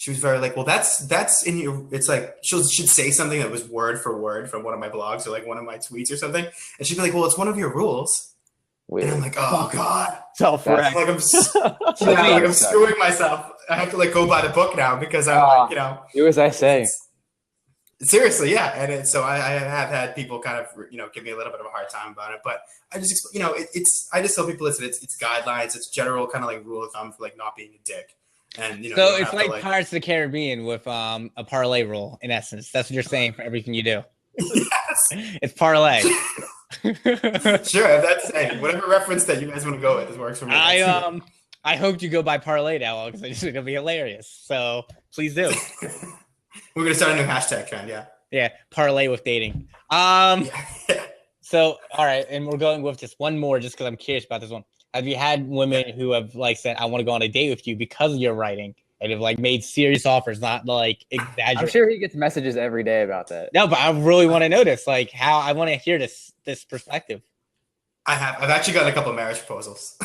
well, that's in your, it's like, she'd say something that was word for word from one of my blogs or like one of my tweets or something. And she'd be like, well, it's one of your rules. Weird. And I'm like, oh God. Self-correct. Like I'm screwing myself. I have to like go by the book now because I'm like, do as I say. Seriously, yeah, and so I have had people kind of give me a little bit of a hard time about it, but I just I just tell people it's guidelines, it's general kind of like rule of thumb for like not being a dick, and so it's like Pirates of the Caribbean with a parlay rule in essence. That's what you're saying for everything you do. Yes, it's parlay. Sure, that's whatever reference that you guys want to go with. This works for me. I hope you go by parlay now because I just think it'll be hilarious. So please do. We're gonna start a new hashtag trend, yeah. Yeah, parlay with dating. So all right, and we're going with just one more, just because I'm curious about this one. Have you had women who have like said, "I want to go on a date with you because of your writing," and have like made serious offers, not like I'm exaggerated. sure he gets messages every day about that. No, but I really want to know this. Like, how I want to hear this perspective. I've actually gotten a couple of marriage proposals.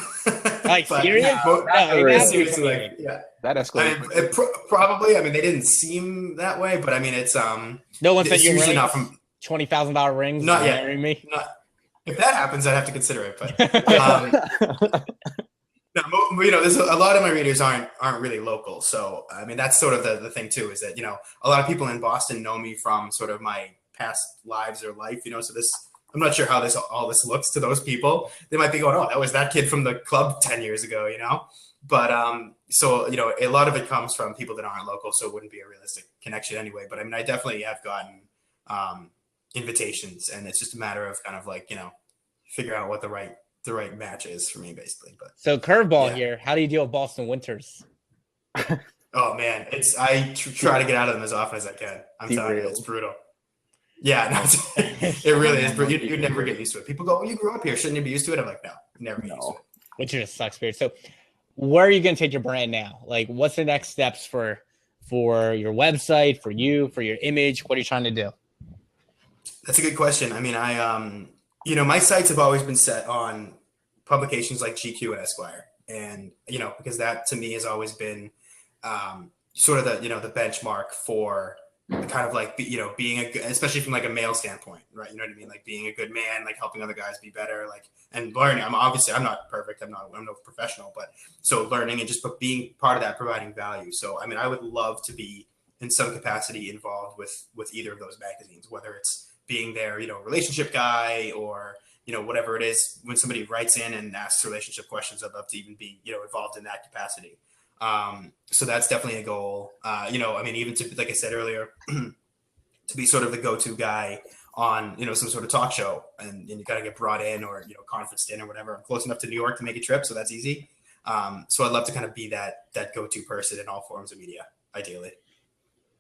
Like, But- serious? but- No, seriously, like, yeah. That I escalated. mean, probably. I mean, they didn't seem that way, but I mean, it's No one said it's you're usually right. not from $20,000 rings. Not yet. Marrying me. not. If that happens, I'd have to consider it. But no, you know, there's a lot of my readers aren't really local, so I mean, that's sort of the thing too. Is that, you know, a lot of people in Boston know me from sort of my past lives or life. You know, so this. I'm not sure how all this looks to those people. They might be going, "Oh, that was that kid from the club 10 years ago," you know. But so you know, a lot of it comes from people that aren't local, so it wouldn't be a realistic connection anyway. But I mean, I definitely have gotten invitations, and it's just a matter of kind of like, you know, figure out what the right match is for me, basically. But So curveball Yeah. here. How do you deal with Boston winters? oh man, I try to get out of them as often as I can. I'm telling you, it's brutal. Yeah, no, it really is. You never get used to it. People go, "Oh, you grew up here, shouldn't you be used to it?" I'm like, no, never get used to it. Which just sucks, period. So where are you going to take your brand now? Like, what's the next steps for your website, for you, for your image? What are you trying to do? That's a good question. I mean, you know, my sites have always been set on publications like GQ and Esquire, and you know, because that to me has always been sort of the, you know, the benchmark for kind of like, you know, being a good, especially from like a male standpoint, right? You know what I mean? Like being a good man, like helping other guys be better, like, and learning. I'm not perfect. I'm no professional, but so learning and just being part of that, providing value. So, I mean, I would love to be in some capacity involved with either of those magazines, whether it's being their, you know, relationship guy or, you know, whatever it is. When somebody writes in and asks relationship questions, I'd love to even be, you know, involved in that capacity. So that's definitely a goal. You know, I mean, even to, like I said earlier, to be sort of the go-to guy on, you know, some sort of talk show, and you got to get brought in, or, you know, conference in or whatever. I'm close enough to New York to make a trip, so that's easy. So I'd love to kind of be that go-to person in all forms of media, ideally.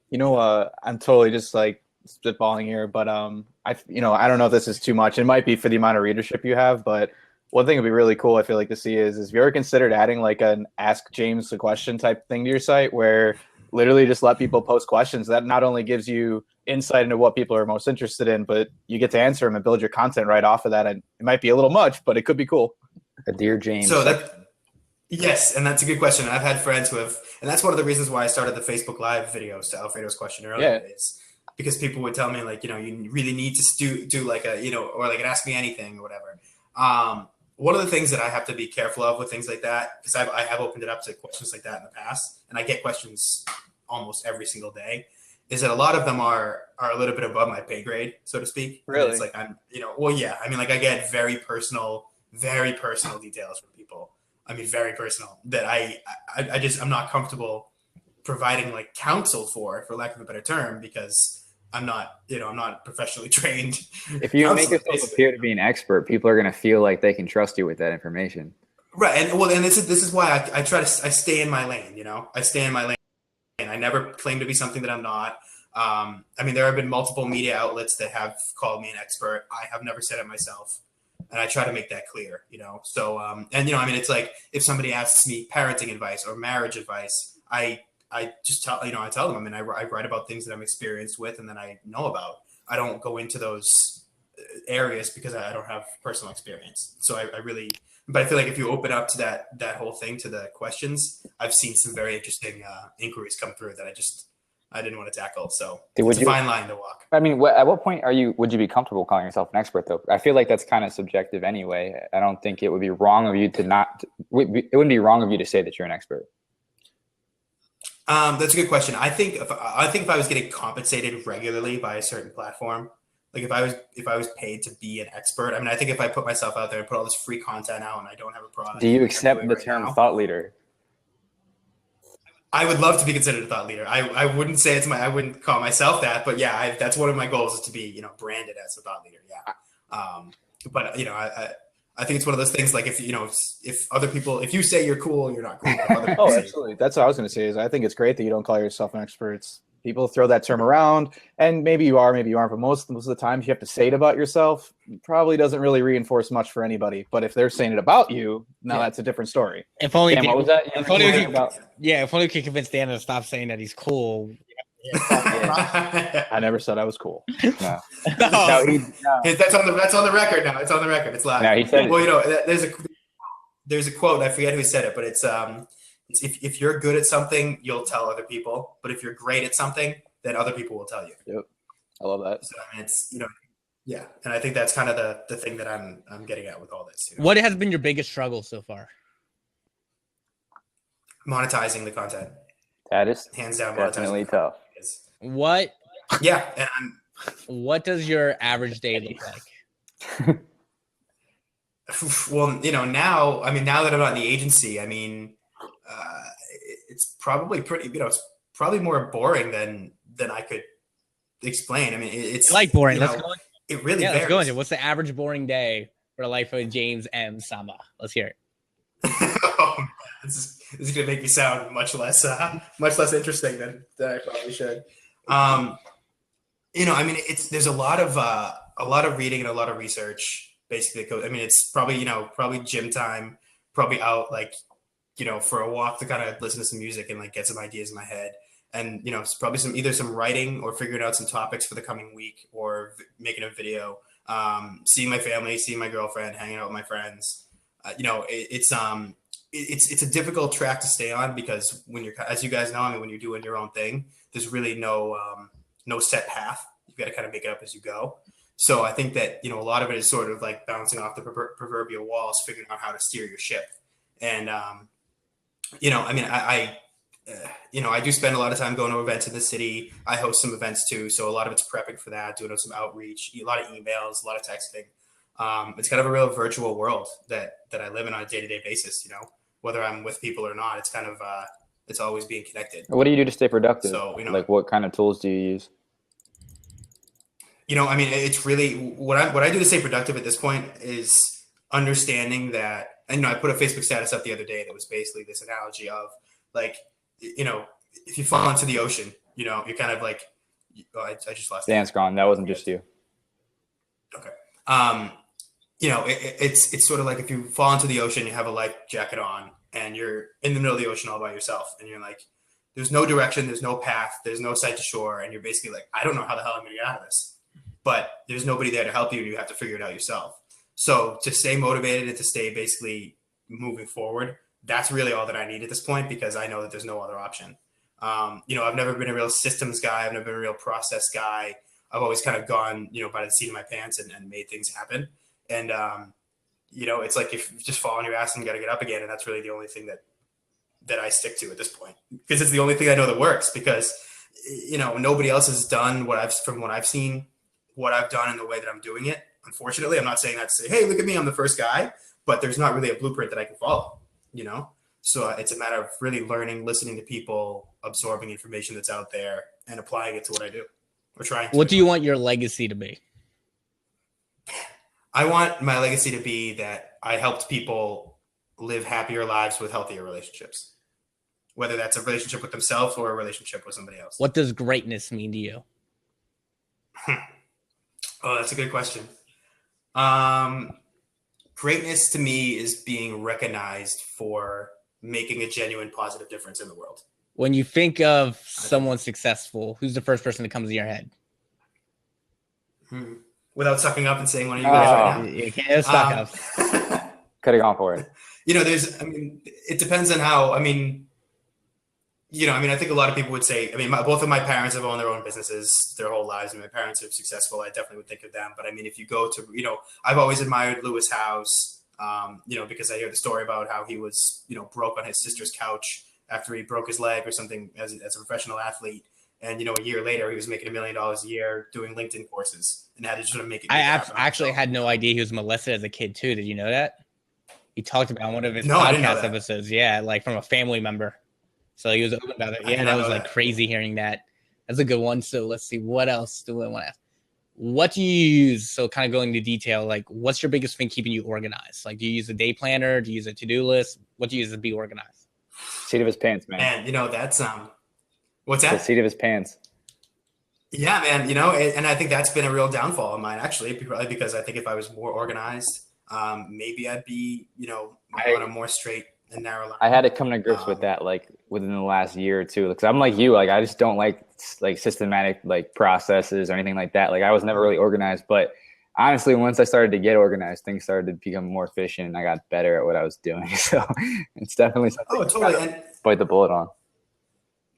You know, I'm totally just like spitballing here, but I don't know if this is too much. It might be for the amount of readership you have, but one thing would be really cool, I feel like, to see is if you ever considered adding like an Ask James a Question type thing to your site, where literally just let people post questions. That not only gives you insight into what people are most interested in, but you get to answer them and build your content right off of that. And it might be a little much, but it could be cool. A Dear James. So yes, and that's a good question. I've had friends who have, and that's one of the reasons why I started the Facebook Live videos to Alfredo's question earlier, is because people would tell me, like, you know, you really need to do like a, you know, or like an Ask Me Anything or whatever. One of the things that I have to be careful of with things like that, because I have opened it up to questions like that in the past, and I get questions almost every single day, is that a lot of them are a little bit above my pay grade, so to speak. Really? And it's like, I'm, you know, well, yeah, I mean, like, I get very personal details from people. I mean, very personal, that I'm not comfortable providing like counsel for lack of a better term, because I'm not professionally trained. If you make yourself appear to be an expert, people are going to feel like they can trust you with that information. Right. And this is why I stay in my lane, you know, I stay in my lane, and I never claim to be something that I'm not. I mean, there have been multiple media outlets that have called me an expert. I have never said it myself. And I try to make that clear, you know? So, and, you know, I mean, it's like, if somebody asks me parenting advice or marriage advice, I just tell them, I mean, I write about things that I'm experienced with and that I know about. I don't go into those areas because I don't have personal experience. So but I feel like if you open up to that whole thing, to the questions, I've seen some very interesting inquiries come through that I didn't want to tackle. So it's a fine line to walk. I mean, at what point would you be comfortable calling yourself an expert, though? I feel like that's kind of subjective anyway. I don't think it would be wrong of you it wouldn't be wrong of you to say that you're an expert. That's a good question. I think if I was getting compensated regularly by a certain platform, like if I was paid to be an expert, I mean, I think if I put myself out there and put all this free content out and I don't have a product. Do you accept the term thought leader? I would love to be considered a thought leader. I wouldn't say I wouldn't call myself that, but yeah, that's one of my goals, is to be, you know, branded as a thought leader. Yeah. But you know, I think it's one of those things, like, if, you know, if other people, if you say you're cool, you're not cool. Oh, absolutely. That's what I was going to say, is I think it's great that you don't call yourself an expert. People throw that term around, and maybe you are, maybe you aren't, but most of the time, if you have to say it about yourself, it probably doesn't really reinforce much for anybody. But if they're saying it about you, now that's a different story. If only, Dan, what was that? if only if only we could convince Dan to stop saying that he's cool. I never said I was cool. No. No. That's on the record now. It's on the record. It's live. No, he said. Well, there's a quote. I forget who said it, but it's if you're good at something, you'll tell other people. But if you're great at something, then other people will tell you. Yep, I love that. So I mean, it's yeah, and I think that's kind of the thing that I'm getting at with all this. What has been your biggest struggle so far? Monetizing the content. That is Hands down, definitely tough. What? Yeah, and What does your average day look like? well, now that I'm not in the agency, I mean, it's probably pretty. It's probably more boring than I could explain. I mean, it's like boring. Let's go. It really varies. Let's go into what's the average boring day for the life of James M. Sama? Let's hear it. Oh, man. This is going to make me sound much less interesting than I probably should. I mean, there's a lot of reading and a lot of research. Basically, I mean, it's probably probably gym time, probably out for a walk to kind of listen to some music and get some ideas in my head, and it's probably either some writing or figuring out some topics for the coming week or making a video, seeing my family, seeing my girlfriend, hanging out with my friends. It's a difficult track to stay on because when you're, as you guys know, I mean, when you're doing your own thing, there's really no set path. You've got to kind of make it up as you go. So I think that, a lot of it is sort of like bouncing off the proverbial walls, figuring out how to steer your ship. And, I mean, I do spend a lot of time going to events in the city. I host some events too. So a lot of it's prepping for that, doing some outreach, a lot of emails, a lot of texting. It's kind of a real virtual world that I live in on a day-to-day basis, whether I'm with people or not. It's kind of, it's always being connected. What do you do to stay productive? So, what kind of tools do you use? I mean, it's really what I do to stay productive at this point is understanding that, and I put a Facebook status up the other day that was basically this analogy of if you fall into the ocean, you're kind of like, I just lost. Dan's gone. That wasn't just you. Okay. It's sort of like if you fall into the ocean, you have a life jacket on and you're in the middle of the ocean all by yourself. And you're like, there's no direction, there's no path, there's no sight to shore. And you're basically like, I don't know how the hell I'm going to get out of this. But there's nobody there to help you, and you have to figure it out yourself. So to stay motivated and to stay basically moving forward, that's really all that I need at this point, because I know that there's no other option. I've never been a real systems guy. I've never been a real process guy. I've always kind of gone, by the seat of my pants and made things happen. And, it's like if you just fall on your ass and you got to get up again. And that's really the only thing that I stick to at this point, because it's the only thing I know that works, because, nobody else has done what I've seen, what I've done in the way that I'm doing it. Unfortunately, I'm not saying that to say, hey, look at me, I'm the first guy, but there's not really a blueprint that I can follow, So it's a matter of really learning, listening to people, absorbing information that's out there and applying it to what I do or trying to. What do you want your legacy to be? I want my legacy to be that I helped people live happier lives with healthier relationships, whether that's a relationship with themselves or a relationship with somebody else. What does greatness mean to you? Oh, that's a good question. Greatness to me is being recognized for making a genuine positive difference in the world. When you think of someone successful, who's the first person that comes to your head? Without sucking up and saying one of you guys right now. You can't suck up. Could have gone for it. It depends on how, I think a lot of people would say, both of my parents have owned their own businesses their whole lives, and my parents are successful. I definitely would think of them. But if you go to, I've always admired Lewis Howes, because I hear the story about how he was, broke on his sister's couch after he broke his leg or something as a professional athlete. And, a year later, he was making $1 million a year doing LinkedIn courses and had to sort of make it. I actually had no idea he was molested as a kid, too. Did you know that? He talked about one of his podcast episodes. Yeah, from a family member. So he was open about it. Yeah, that was crazy hearing that. That's a good one. So let's see. What else do I want to ask? What do you use? So kind of going into detail, what's your biggest thing keeping you organized? Do you use a day planner? Do you use a to-do list? What do you use to be organized? Seat of his pants, man. And, that's, what's that? The seat of his pants. Yeah, man. You know, and I think that's been a real downfall of mine, actually, probably because I think if I was more organized, maybe I'd be, on a more straight and narrow line. I had to come to grips with that, like within the last year or two, because I'm like you, like I just don't like systematic like processes or anything like that. Like I was never really organized, but honestly, once I started to get organized, things started to become more efficient, and I got better at what I was doing. So it's definitely something Totally. And bite the bullet on.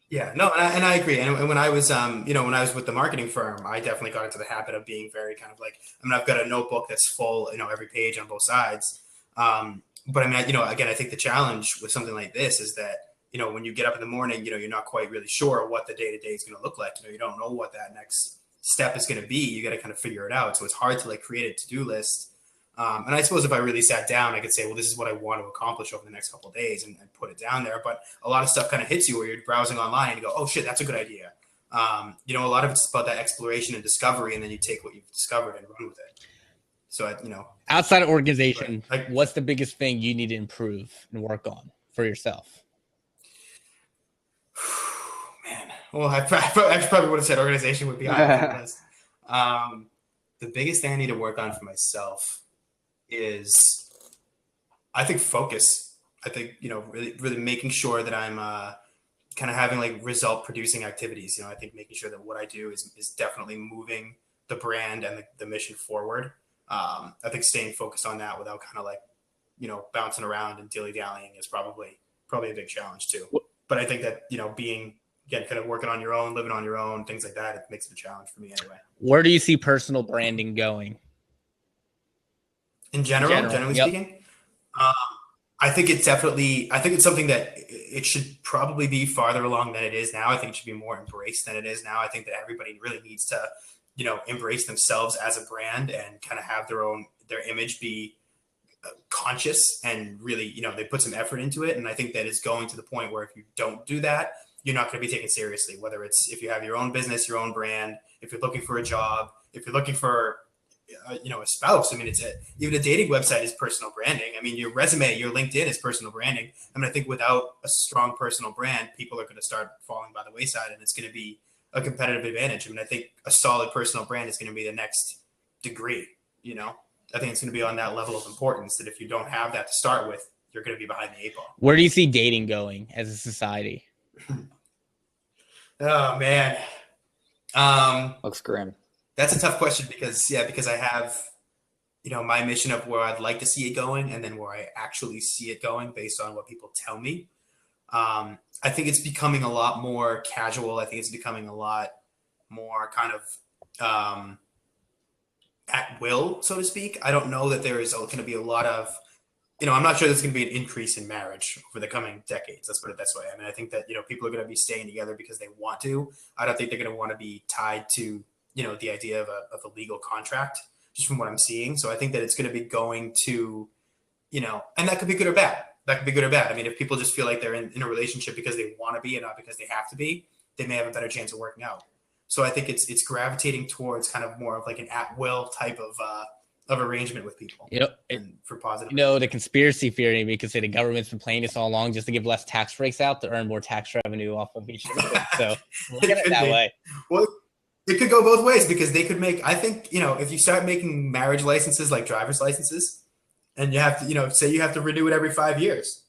yeah, no, and I agree. And when I was, when I was with the marketing firm, I definitely got into the habit of being very kind of like, I've got a notebook that's full, every page on both sides. But I mean, again, I think the challenge with something like this is that, when you get up in the morning, you're not quite really sure what the day-to-day is going to look like. You don't know what that next step is going to be. You got to kind of figure it out. So it's hard to like create a to-do list. And I suppose if I really sat down, I could say, well, this is what I want to accomplish over the next couple of days and put it down there. But a lot of stuff kind of hits you where you're browsing online and you go, oh shit, that's a good idea. A lot of it's about that exploration and discovery, and then you take what you've discovered and run with it. So, outside of organization, what's the biggest thing you need to improve and work on for yourself? Man, well, I probably would have said organization would be on the list. The biggest thing I need to work on for myself is, I think, focus. I think, really making sure that I'm kind of having like result producing activities. I think making sure that what I do is definitely moving the brand and the mission forward. I think staying focused on that without kind of like, bouncing around and dilly-dallying is probably a big challenge too. But I think that, being, again, kind of working on your own, living on your own, things like that, it makes it a challenge for me anyway. Where do you see personal branding going? In generally speaking, I think it's something that it should probably be farther along than it is now. I think it should be more embraced than it is now. I think that everybody really needs to, embrace themselves as a brand and kind of have their image be conscious and really, they put some effort into it. And I think that it's going to the point where if you don't do that, you're not going to be taken seriously, whether it's if you have your own business, your own brand, if you're looking for a job, if you're looking for, a spouse. I mean, even a dating website is personal branding. I mean, your resume, your LinkedIn is personal branding. I mean, I think without a strong personal brand, people are going to start falling by the wayside, and it's going to be a competitive advantage. I mean, I think a solid personal brand is going to be the next degree, I think it's going to be on that level of importance that if you don't have that to start with, you're going to be behind the eight ball. Where do you see dating going as a society? Oh, man. Looks grim. That's a tough question because I have, my mission of where I'd like to see it going and then where I actually see it going based on what people tell me. I think it's becoming a lot more casual. I think it's becoming a lot more kind of at will, so to speak. I don't know that there is going to be a lot of, I'm not sure there's going to be an increase in marriage over the coming decades. Let's put it this way. I mean, I think that, people are going to be staying together because they want to. I don't think they're going to want to be tied to, the idea of a legal contract, just from what I'm seeing. So I think that it's going to be going to, and that could be good or bad. I mean, if people just feel like they're in a relationship because they want to be and not because they have to be, they may have a better chance of working out. So I think it's gravitating towards kind of more of like an at-will type of arrangement with people. And for positive. The conspiracy theory, we could say the government's been playing this all along just to give less tax breaks out to earn more tax revenue off of each other. So look at it that way. Well, it could go both ways because they could make, I think, if you start making marriage licenses like driver's licenses and you have to, say you have to renew it every 5 years.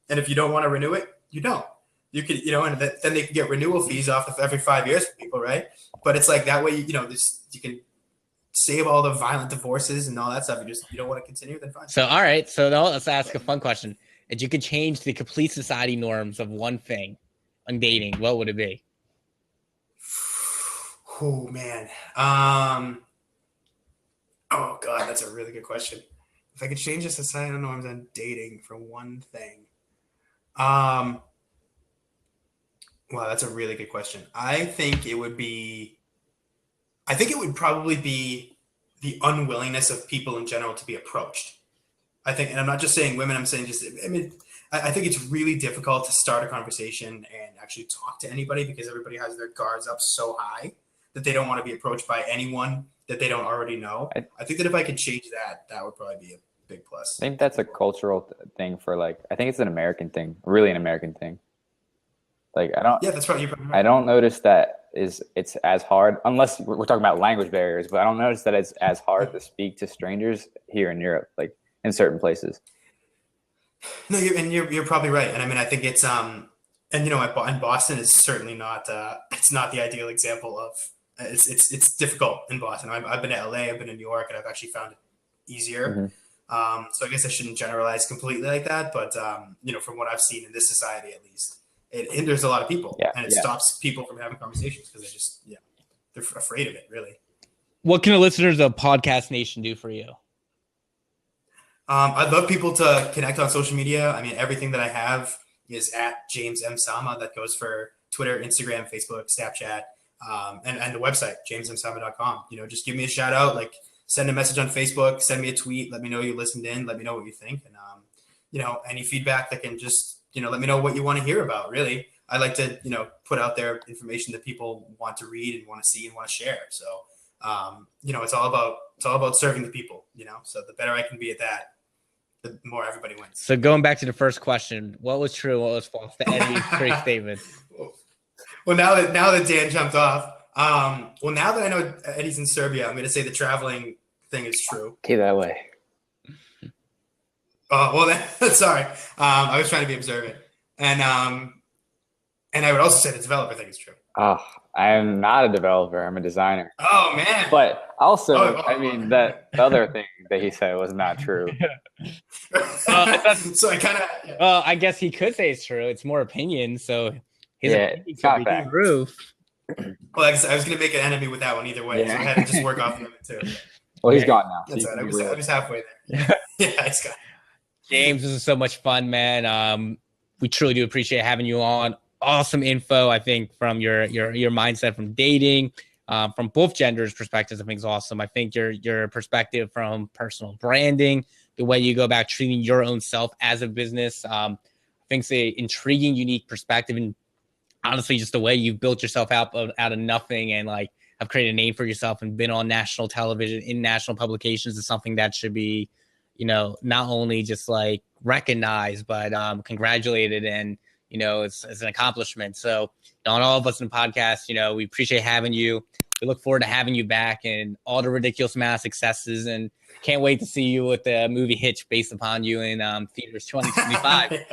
And if you don't want to renew it, you don't. You could, and then they can get renewal fees off of every 5 years for people, right? But it's like that way, you can save all the violent divorces and all that stuff. You don't want to continue, then fine. So, all right. So now let's ask a fun question. If you could change the complete society norms of one thing on dating, what would it be? Oh, man. Oh, God, that's a really good question. If I could change the societal norms on dating for one thing. Wow, that's a really good question. I think it would probably be the unwillingness of people in general to be approached. I think, and I'm not just saying women, I'm saying I think it's really difficult to start a conversation and actually talk to anybody because everybody has their guards up so high that they don't want to be approached by anyone that they don't already know. I think that if I could change that, that would probably be a big plus. I think that's a cultural thing for I think it's an American thing, really an American thing. Like I don't. Yeah, that's right. I don't notice that it's as hard unless we're talking about language barriers. But I don't notice that it's as hard to speak to strangers here in Europe, like in certain places. No, you're probably right, and I mean I think it's and you know, and Boston is certainly not it's not the ideal example of it's difficult in Boston. I've been to LA, I've been to New York, and I've actually found it easier. So I guess I shouldn't generalize completely like that, but you know, from what I've seen in this society, at least, it hinders a lot of people, and it stops people from having conversations because they're afraid of it. Really. What can the listeners of Pawdcast Nation do for you? I'd love people to connect on social media. I mean, everything that I have is at James M. Sama. That goes for Twitter, Instagram, Facebook, Snapchat, and the website, jamesmsama.com. You know, just give me a shout out, like send a message on Facebook, send me a tweet, let me know you listened in, let me know what you think. And, you know, any feedback that can just, you know, let me know what you want to hear about, really. I like to, you know, put out there information that people want to read and want to see and want to share. So, you know, it's all about serving the people, you know, so the better I can be at that, the more everybody wins. So going back to the first question, what was true, what was false to Eddie's three statements? Well, now that Dan jumped off, well, now that I know Eddie's in Serbia, I'm going to say the traveling thing is true. Okay, that way. Sorry. I was trying to be observant. And I would also say the developer thing is true. Oh, I am not a developer. I'm a designer. Oh, man. But also, I mean, the other thing that he said was not true. So I kind of... Yeah. Well, I guess he could say it's true. It's more opinion, so his opinion could be true. Well, I was going to make an enemy with that one either way, so I had to just work off of it too. Well, he's gone now. That's right. I was halfway there. Yeah, he's gone. James, this is so much fun, man. We truly do appreciate having you on. Awesome info, I think, from your mindset from dating, from both genders' perspectives. I think is awesome. I think your perspective from personal branding, the way you go about treating your own self as a business, I think it's an intriguing, unique perspective, and honestly, just the way you've built yourself out of nothing and like have created a name for yourself and been on national television in national publications is something that should be, you know, not only just like recognized, but congratulated. And, you know, it's an accomplishment. So on all of us in the podcast, you know, we appreciate having you. We look forward to having you back and all the ridiculous amount of successes, and can't wait to see you with the movie Hitch based upon you in theaters 2025.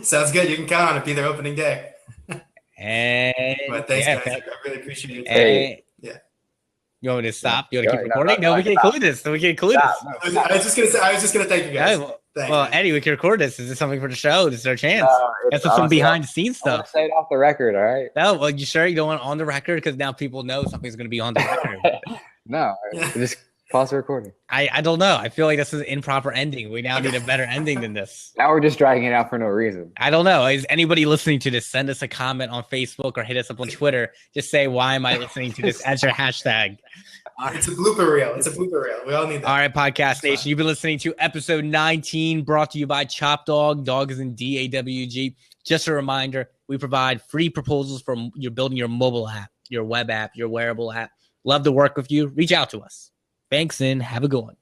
Sounds good. You can count on it. Be there opening day. But thanks, guys. I really appreciate it. Hey. Yeah. You want me to stop? You want to keep recording? No, we can include this. I was just gonna thank you guys. Well, Eddie, we can record this. Is this something for the show? This is our chance. That's some behind the scenes stuff. Say it off the record, all right? No, well, you sure you don't want it on the record? Because now people know something's going to be on the record. No, just pause the recording. I don't know. I feel like this is an improper ending. We now need a better ending than this. Now we're just dragging it out for no reason. I don't know. Is anybody listening to this? Send us a comment on Facebook or hit us up on Twitter. Just say, why am I listening to this as your hashtag? It's a blooper reel. We all need that. All right, Pawdcast Nation. You've been listening to episode 19, brought to you by Chop Dog. Dog is in DAWG. Just a reminder, we provide free proposals for you're building your mobile app, your web app, your wearable app. Love to work with you. Reach out to us. Thanks and have a good one.